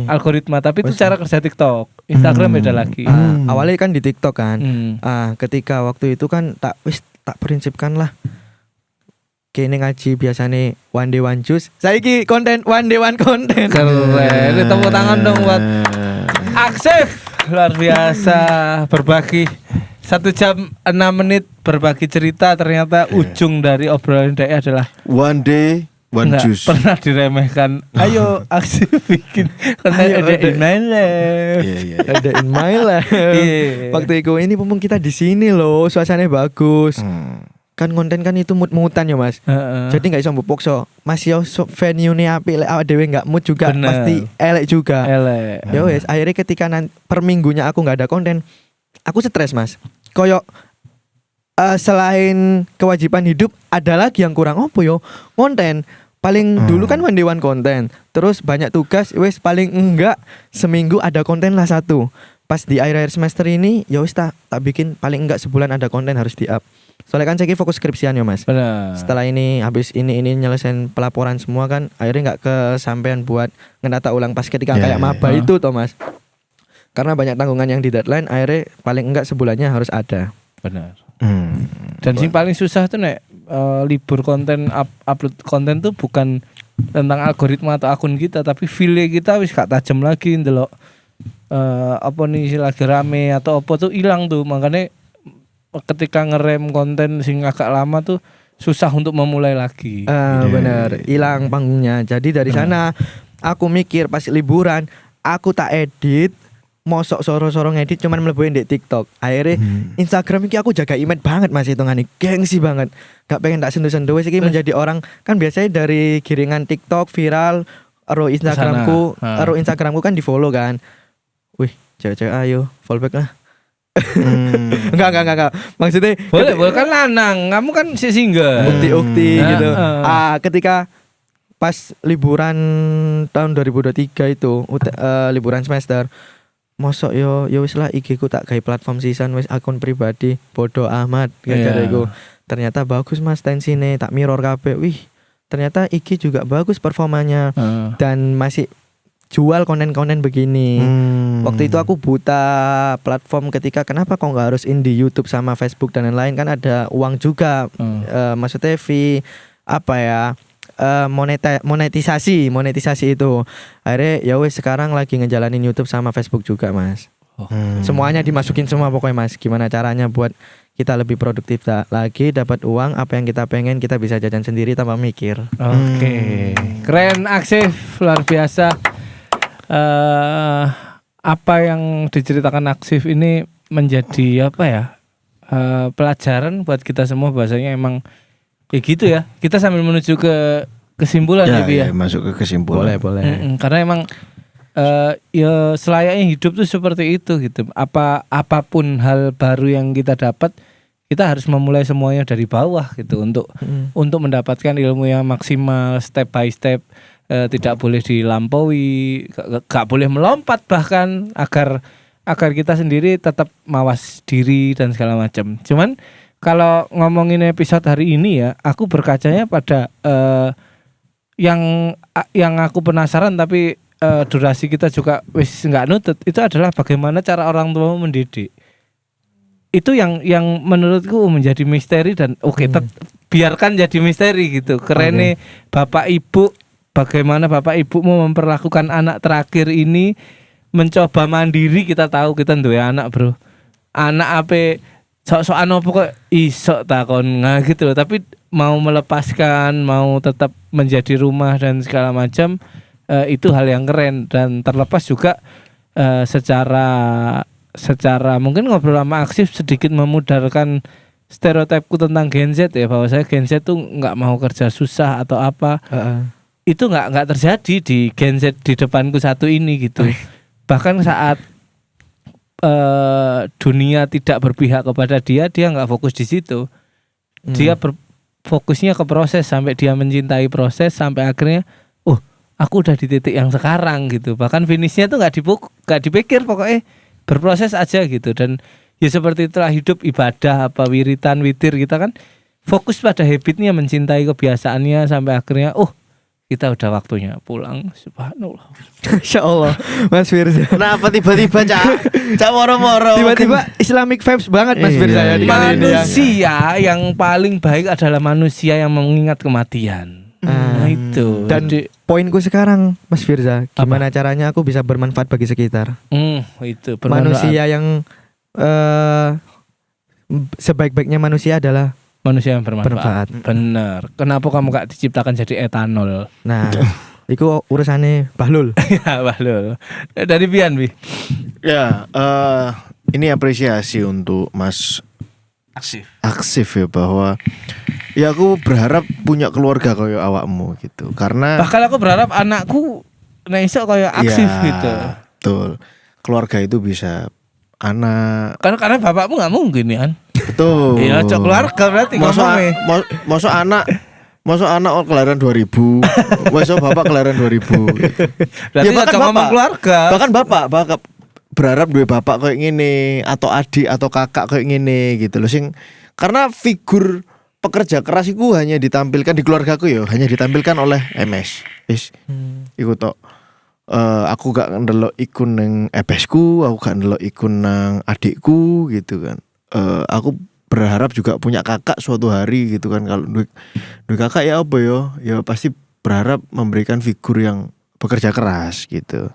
Algoritma tapi itu cara kerja TikTok. Instagram beda lagi. Awalnya kan di TikTok kan. Ketika waktu itu kan tak prinsipkan lah. Kene ngaji biasanya one day one juice. Saiki konten one day one konten. Keren. Tepuk tangan dong buat Aksif. Luar biasa berbagi 1 jam 6 menit berbagi cerita. Ternyata ujung dari obrolan dia adalah one day one juice. Pernah diremehkan. Ayo Aksif bikin konten ada in my life. Ada in my life. Waktu itu ini mumpung kita di sini loh, suasananya bagus. Kan konten kan itu mood-moodan ya Mas. Jadi gak bisa mbupukso. Mas yo venue nih api lek awake dhewe gak mood juga pasti elek juga. Ya wes akhirnya ketika per minggunya aku gak ada konten, aku stres Mas. Koyok selain kewajiban hidup ada lagi yang kurang opo yo konten. Paling dulu kan one day one konten. Terus banyak tugas wes paling enggak seminggu ada konten lah 1. Pas di akhir semester ini ya wes tak bikin paling enggak sebulan ada konten harus di up. Soalnya kan saya fokus skripsian ya Mas. Benar. Setelah ini habis ini nyelesain pelaporan semua kan akhirnya nggak kesampean buat ngenata ulang pas ketika kayak maba itu toh Mas. Karena banyak tanggungan yang di deadline akhirnya paling enggak sebulannya harus ada. Benar. Dan yang paling susah tuh nek libur konten upload konten tuh bukan tentang algoritma atau akun kita tapi feel kita wis gak tajam lagi ndelok apa nih lagi rame atau apa tuh hilang tuh. Makanya ketika ngerem konten sing agak lama tuh susah untuk memulai lagi. Bener, hilang panggungnya. Jadi dari sana aku mikir pas liburan aku tak edit, mosok soro-soro ngedit cuman mlebuin di TikTok. Akhirnya Instagram iki aku jaga image banget Mas hitungane. Gengsi banget. Gak pengen tak sentuh-sentuh wis iki menjadi orang kan biasanya dari giringan TikTok viral Instagramku kan di-follow kan. Wih, cewek-cewek ayo follow back lah. Enggak. Maksudnya boleh kan lanang, kamu kan si single. Ukti gitu. Ketika pas liburan tahun 2023 itu liburan semester, mosok yo wis lah IG ku tak gawe platform sisan wis akun pribadi, bodoh amat gara-gara ternyata bagus Mas tensine tak mirror kabeh. Wih, ternyata IG juga bagus performanya dan masih jual konten-konten begini. Waktu itu aku buta platform ketika kenapa kok nggak harus di YouTube sama Facebook dan lain-lain kan ada uang juga. Maksudnya monetisasi itu. Akhirnya ya wes sekarang lagi ngejalanin YouTube sama Facebook juga Mas. Semuanya dimasukin semua pokoknya Mas. Gimana caranya buat kita lebih produktif lagi, dapat uang, apa yang kita pengen kita bisa jajan sendiri tanpa mikir. Oke. Keren, Aksif, luar biasa. Apa yang diceritakan Aksif ini menjadi apa ya? Pelajaran buat kita semua, bahasanya emang ya gitu ya. Kita sambil menuju ke kesimpulan ya. Masuk ke kesimpulan. Boleh. Karena emang ya selayaknya hidup tuh seperti itu gitu. Apapun hal baru yang kita dapat, kita harus memulai semuanya dari bawah gitu untuk mendapatkan ilmu yang maksimal, step by step. Tidak boleh dilampaui, gak boleh melompat bahkan, agar kita sendiri tetap mawas diri dan segala macam. Cuman kalau ngomongin episode hari ini ya, aku berkacanya pada yang aku penasaran tapi durasi kita juga wis nggak nutut, itu adalah bagaimana cara orang tua mendidik. Itu yang menurutku menjadi misteri dan biarkan jadi misteri gitu. Keren bapak ibu, bagaimana bapak ibu mau memperlakukan anak terakhir ini, mencoba mandiri. Kita tahu kita duwe anak bro, anak apa sok-sokan opo kok iso takon gitu loh, tapi mau melepaskan, mau tetap menjadi rumah dan segala macam. Itu hal yang keren. Dan terlepas juga secara mungkin ngobrol sama Aksif sedikit memudarkan stereotipku tentang Gen Z ya, bahwa saya Gen Z tuh nggak mau kerja susah atau apa. Itu nggak terjadi di Gen Z di depanku satu ini gitu. Bahkan saat dunia tidak berpihak kepada dia nggak fokus di situ. Dia fokusnya ke proses, sampai dia mencintai proses, sampai akhirnya aku udah di titik yang sekarang gitu. Bahkan finishnya tuh nggak dipikir, pokoknya berproses aja gitu. Dan ya seperti itulah hidup, ibadah apa wiritan, witir, kita kan fokus pada habitnya, mencintai kebiasaannya, sampai akhirnya kita udah waktunya pulang. Subhanallah. Insya Allah Mas Firza. Kenapa tiba-tiba cak moro-moro? Tiba-tiba Islamic vibes banget Mas Firza ya. Manusia yang paling baik adalah manusia yang mengingat kematian. Nah itu. Dan poinku sekarang Mas Firza, gimana caranya aku bisa bermanfaat bagi sekitar? Itu manusia yang sebaik-baiknya manusia adalah manusia yang bermanfaat. Bener. Kenapa kamu gak diciptakan jadi etanol? Nah, itu urusannya Bahlul. Ya Bahlul. Dari Bian Bi. Ya, ini apresiasi untuk Mas Aksif ya, bahwa ya aku berharap punya keluarga kayak awakmu gitu. Karena bahkan aku berharap anakku iso kayak Aksif gitu. Betul. Keluarga itu bisa anak. Karena bapakmu nggak mungkin ya kan. Betul. Iya, cok keluarga berarti. Masuk anak kelahiran 2000. Masuk bapak kelahiran 2000 gitu. Berarti ya, bahkan ngomong keluarga. Bahkan bapak berharap duwe bapak kayak gini, atau adik atau kakak kayak gini gitu loh. Karena figur pekerja keras itu hanya ditampilkan di keluargaku ya, hanya ditampilkan oleh MS. Iku tok. Aku gak ndelok ikun nang EPS-ku, aku gak ndelok ikun nang adikku gitu kan. Aku berharap juga punya kakak suatu hari gitu kan. Kalau duwe kakak ya apa ya pasti berharap memberikan figur yang bekerja keras gitu.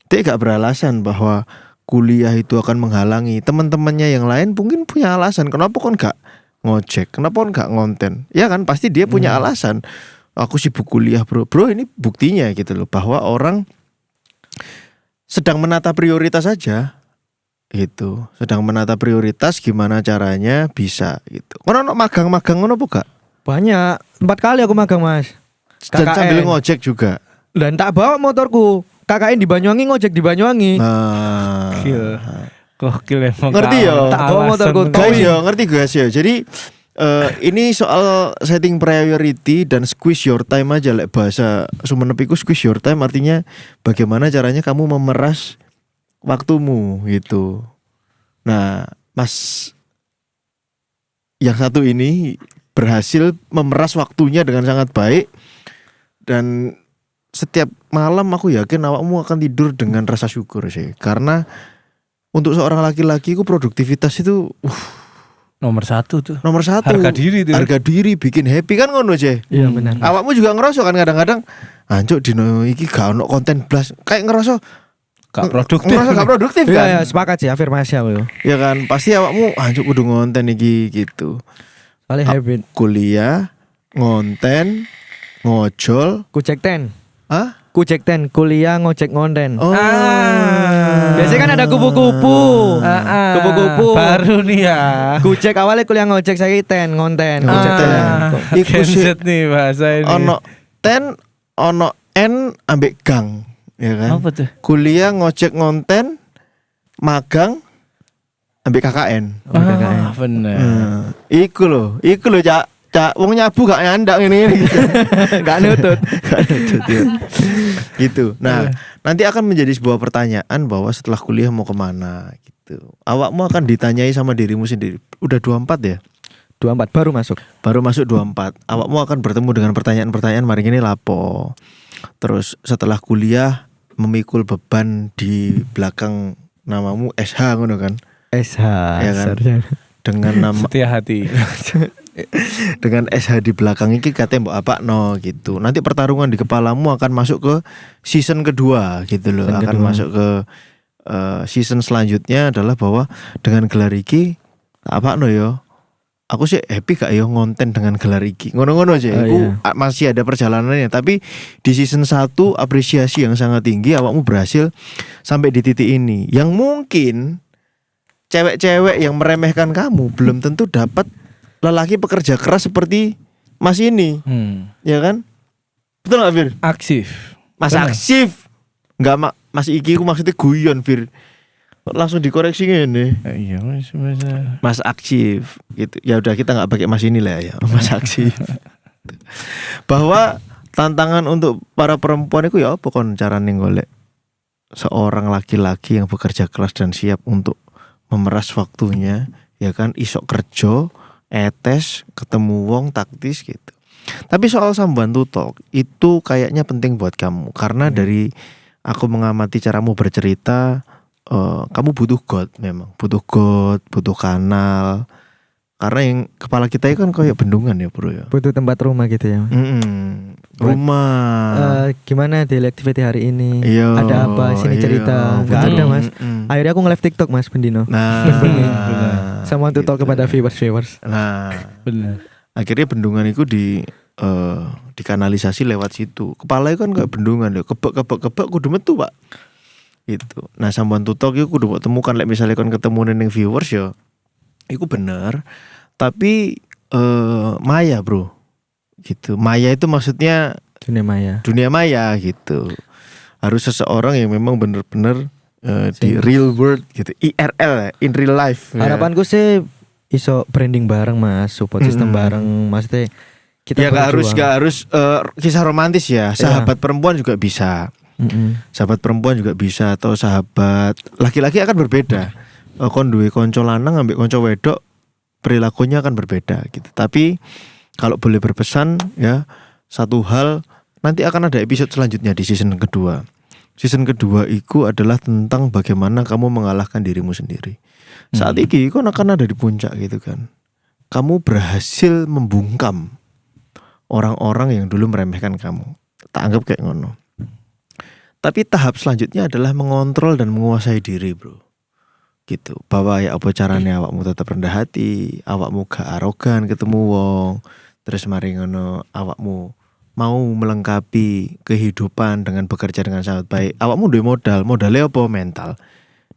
Dia gak beralasan bahwa kuliah itu akan menghalangi teman-temannya yang lain. Mungkin punya alasan kenapa kon gak ngojek, kenapa kon gak ngonten. Ya kan pasti dia punya alasan. Aku sibuk kuliah bro. Ini buktinya gitu loh, bahwa orang sedang menata prioritas saja gitu. Sedang menata prioritas gimana caranya bisa gitu. Kono magang-magang ngono apa gak? Banyak. 4 kali aku magang Mas. Dan sambil ngojek juga. Dan tak bawa motorku. KKN di Banyuwangi, ngojek di Banyuwangi. Gokil emang. Ngerti ya? Tak bawa motorku. Guys ya, ngerti guys ya. Jadi ini soal setting priority dan squeeze your time aja. Lek bahasa Sumenep iku squeeze your time artinya bagaimana caranya kamu memeras waktumu gitu. Nah, Mas yang satu ini berhasil memeras waktunya dengan sangat baik. Dan setiap malam aku yakin awakmu akan tidur dengan rasa syukur sih. Karena untuk seorang laki-laki itu produktivitas itu nomor 1 tuh. Nomor 1. Harga diri tuh. Harga diri bikin happy kan ngono aja. Iya benar. Awakmu juga ngerasa kan kadang-kadang anjuk dino iki gak ono konten blas. Kayak ngerasa gak produktif. Ngerasa gak produktif kan? Iya, sepakat sih afirmasi aku. Ya kan, pasti awakmu anjuk kudu ngonten iki gitu. Soalnya habit kuliah, ngonten, ngojol, Kujek ten. ah? Kujek ten, kuliah ngojek ngonten. Oh. Biasanya kan ada kupu-kupu. Kupu-kupu. Baru nih ya. Kujek awalnya kuliah ngojek, saya ten ngonten. Ngojek ten. Iku sih Genset nih bahasa ini. ono ten, ono n ambek gang, ya kan? Apa tuh? Kuliah ngojek ngonten, magang ambek KKN. Bener. Iku loh Cak. Wong nyabu gak nyandak ini gitu. Gak nutut. Ya. Gitu. Nah, nanti akan menjadi sebuah pertanyaan bahwa setelah kuliah mau kemana gitu. Awakmu akan ditanyai sama dirimu sendiri. Udah 24 ya? 24 baru masuk. Baru masuk 24. Awakmu akan bertemu dengan pertanyaan-pertanyaan mari ini lapo. Terus setelah kuliah memikul beban di belakang namamu SH ngono kan? SH. Ya kan? Dengan nama Setia hati. dengan SH di belakang ini katanya mbok apakno gitu. Nanti pertarungan di kepalamu akan masuk ke season kedua gitu loh. Akan masuk ke season selanjutnya adalah bahwa dengan gelar iki apakno yo. Aku sih happy gak yo ngonten dengan gelar iki. Ngono-ngono aja. Aku masih ada perjalanannya, tapi di season 1 apresiasi yang sangat tinggi awakmu berhasil sampai di titik ini. Yang mungkin cewek-cewek yang meremehkan kamu belum tentu dapat lelaki pekerja keras seperti Mas ini. Ya kan? Betul gak Fir? Aksif. Mas Bener. aksif. Enggak Mas iki ku maksudnya guyon Fir. Langsung dikoreksi ngene. Iya Mas. Mas aksif gitu. Ya udah kita enggak pakai Mas ini lah ya. Mas aksif. Bahwa tantangan untuk para perempuan itu ya apa kon carane golek seorang laki-laki yang bekerja keras dan siap untuk memeras waktunya, ya kan, isok kerja, etes, ketemu wong taktis gitu. Tapi soal sambuan tutok itu kayaknya penting buat kamu karena dari aku mengamati caramu bercerita, kamu butuh God memang, butuh kanal. Karena yang kepala kita itu kan kayak bendungan ya bro ya. Butuh tempat rumah gitu ya. Rumah. Gimana daily activity hari ini? Iya, ada apa? Sini cerita. Gak ada mas. Akhirnya aku nge-live TikTok mas Bendino. Nah, sama untuk talk kepada viewers. Nah, benar. Akhirnya bendungan itu dikanalisasi lewat situ. Kepala itu kan kayak bendungan ya. Kebek kudu metu pak. Gitu. Nah sambuan tutok itu kudu temukan. Like misalnya kan ketemu neng viewers ya. Itu bener. Tapi maya bro. Gitu. Maya itu maksudnya dunia maya gitu. Harus seseorang yang memang bener-bener di real world gitu. IRL, in real life. Harapanku sih iso branding bareng mas, support system bareng. Maksudnya kita ya gak harus kisah romantis ya. Sahabat perempuan juga bisa. Sahabat perempuan juga bisa. Atau sahabat laki-laki akan berbeda. Kon duwe konco lanang ambek konco wedok perilakunya akan berbeda gitu. Tapi kalau boleh berpesan ya, satu hal nanti akan ada episode selanjutnya di season kedua. Season kedua itu adalah tentang bagaimana kamu mengalahkan dirimu sendiri. Saat ini kon akan ada di puncak gitu kan. Kamu berhasil membungkam orang-orang yang dulu meremehkan kamu. Tak anggap kayak ngono. Tapi tahap selanjutnya adalah mengontrol dan menguasai diri bro. Gitu. Bahwa ya apa caranya awakmu tetap rendah hati, awakmu gak arogan ketemu wong. Terus mari ngono awakmu mau melengkapi kehidupan dengan bekerja dengan sangat baik. Awakmu duwe modalnya apa mental.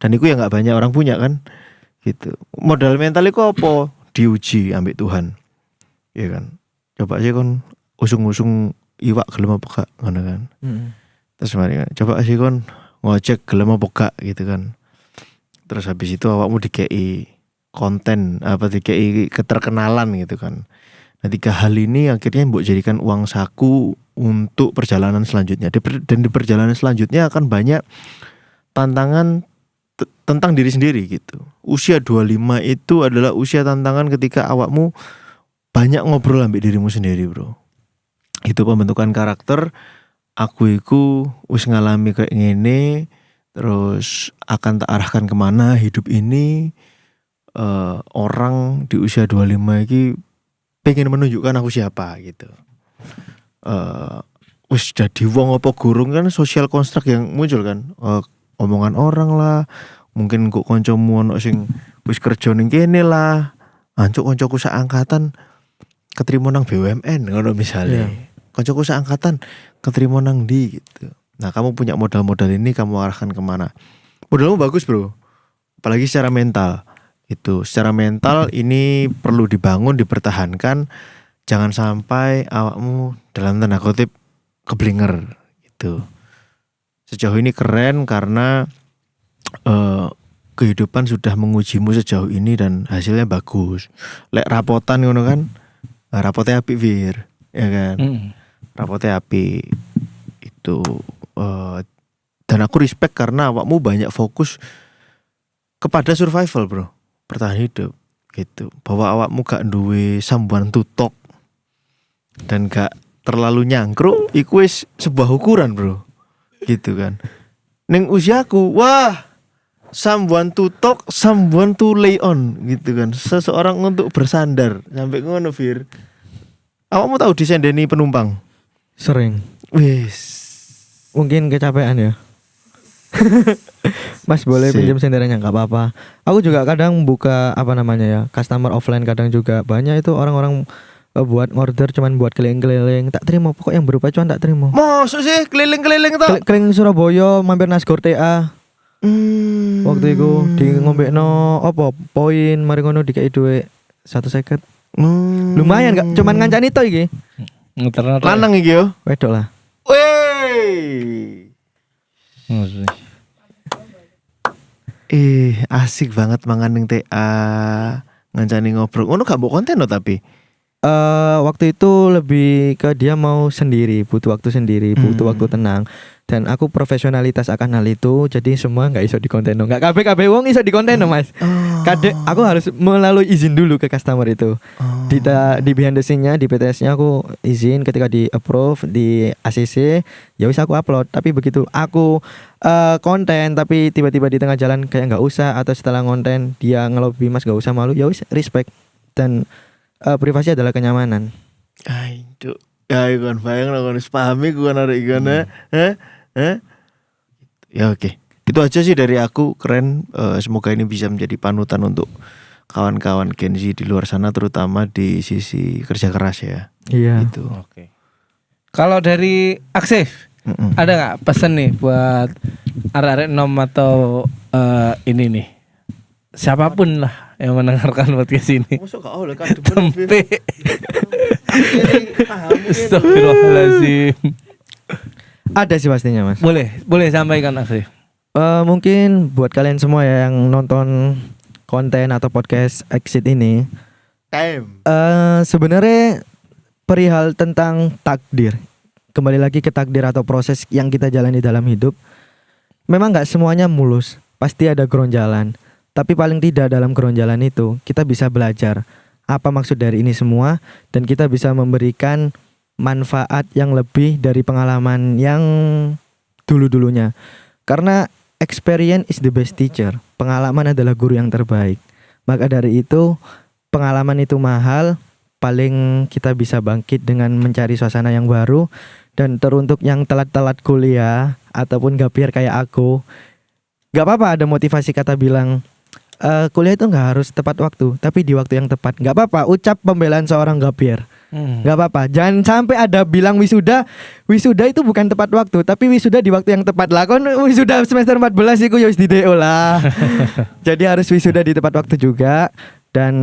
Dan itu ya gak banyak orang punya kan. Gitu. Modal mental itu apa? Diuji ambek Tuhan. Iya kan. Coba sih kon usung-usung iwak gelem apa gak ngono kan. Terus mari coba sih kon ngojek gelem apa gak gitu kan. Terus habis itu awakmu dikei konten dikei keterkenalan gitu kan. Nah 3 hal ini akhirnya mbok jadikan uang saku untuk perjalanan selanjutnya. Dan di perjalanan selanjutnya akan banyak tantangan tentang diri sendiri gitu. Usia 25 itu adalah usia tantangan ketika awakmu banyak ngobrol ambek dirimu sendiri bro. Itu pembentukan karakter. Aku iku wis ngalami kayak ngene. Terus akan tak arahkan kemana hidup ini. Orang di usia 25 ini pengen menunjukkan aku siapa gitu. Wis jadi wong apa gurung kan social construct yang muncul kan. Omongan orang lah. Mungkin kok koncomu ono sing wis kerja ning kene lah. Ancuk koncoku sak angkatan keterima nang BUMN ngono misalnya. koncoku seangkatan keterima nang ndi gitu. Nah kamu punya modal-modal ini kamu arahkan kemana? Modalmu bagus bro, apalagi secara mental. Itu secara mental ini perlu dibangun, dipertahankan. Jangan sampai awakmu dalam tanda kutip keblinger gitu. Sejauh ini keren karena kehidupan sudah mengujimu sejauh ini dan hasilnya bagus. Lek rapotan ngono kan, rapotnya apik Fir, ya kan? Rapotnya apik itu. Dan aku respect karena awakmu banyak fokus kepada survival bro, bertahan hidup gitu. Bahwa awakmu gak duwe sambuan tutok dan gak terlalu nyangkruk, iku wis sebuah ukuran bro, gitu kan. Neng usiaku, wah sambuan tutok, sambuan to lay on gitu kan. Seseorang untuk bersandar sampai ngono Fir. Awakmu tahu disendeni penumpang? Sering. Wis. Mungkin kecapean ya. Mas boleh pinjam senderannya nggak apa-apa. Aku juga kadang buka customer offline kadang juga banyak itu orang-orang buat order cuman buat keliling-keliling tak terima pokok yang berupa cuan tak terima. Mosok sih keliling-keliling toh? Keliling Surabaya mampir Nasgor TA. Waktu itu di ngombekno apa poin mari ngono dikai dhuwit 150. Lumayan gak cuman ngancani to iki. Lanang iki yo. Wedok lah. Wey. Asik banget mangan ning TA, ngancani ngobrol. Ngono gak mbok konten no tapi. Waktu itu lebih ke dia mau sendiri, butuh waktu sendiri, butuh waktu tenang. Dan aku profesionalitas akan hal itu, jadi semua nggak iso di konten, nggak kabeh wong iso di konten mas. Kadek aku harus melalui izin dulu ke customer itu. Di behind the scene-nya, di PTS-nya aku izin, ketika di approve di ACC, ya wis aku upload. Tapi begitu aku konten, tapi tiba-tiba di tengah jalan kayak nggak usah, atau setelah konten dia ngelobi mas nggak usah malu, ya wis respect. Dan privasi adalah kenyamanan. Aduh, ya kan bayang lah kan pahami gue narik gimana, Ya oke. Itu aja sih dari aku, keren. Semoga ini bisa menjadi panutan untuk kawan-kawan Gen Z di luar sana, terutama di sisi kerja keras ya. Iya. Gitu. Oke. Kalau dari Aksif, ada nggak pesan nih buat arek-arek nom atau ini nih, siapapun lah yang mendengarkan podcast ini. Tempe. Astagfirullahaladzim. Ada sih pastinya mas. Boleh sampaikan Aksif. Mungkin buat kalian semua ya yang nonton konten atau podcast Exit ini, sebenarnya perihal tentang takdir. Kembali lagi ke takdir atau proses yang kita jalani dalam hidup. Memang gak semuanya mulus, pasti ada geronjalan. Tapi paling tidak dalam geronjalan itu kita bisa belajar apa maksud dari ini semua, dan kita bisa memberikan manfaat yang lebih dari pengalaman yang dulu-dulunya. Karena experience is the best teacher. Pengalaman adalah guru yang terbaik. Maka dari itu, pengalaman itu mahal. Paling kita bisa bangkit dengan mencari suasana yang baru. Dan teruntuk yang telat-telat kuliah ataupun gapir kayak aku, gak apa-apa ada motivasi kata bilang kuliah itu gak harus tepat waktu, tapi di waktu yang tepat. Gak apa-apa ucap pembelaan seorang gapir. Gak apa-apa. Jangan sampai ada bilang wisuda itu bukan tepat waktu, tapi wisuda di waktu yang tepat lah. Kon wisuda semester 14 iku ya wis di DO lah. Jadi harus wisuda di tepat waktu juga. Dan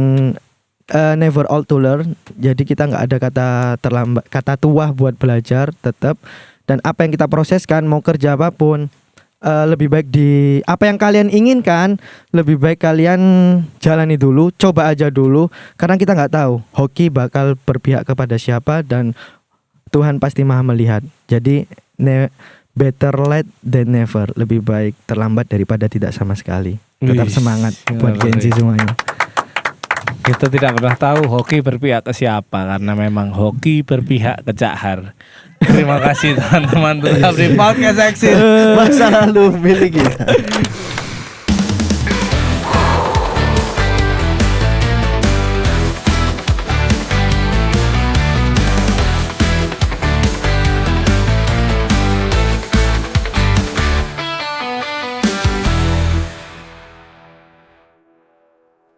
never old to learn. Jadi kita nggak ada kata terlambat, kata tua buat belajar tetap. Dan apa yang kita proseskan, mau kerja apapun, lebih baik di apa yang kalian inginkan, lebih baik kalian jalani dulu, coba aja dulu, karena kita nggak tahu hoki bakal berpihak kepada siapa, dan Tuhan pasti maha melihat. Jadi better late than never, lebih baik terlambat daripada tidak sama sekali. Tetap semangat buat Gen Z semuanya. Kita tidak pernah tahu hoki berpihak ke siapa, karena memang hoki berpihak ke Cak Har. Terima kasih teman-teman tetap di podcast Exit. Masa lalu milik kita.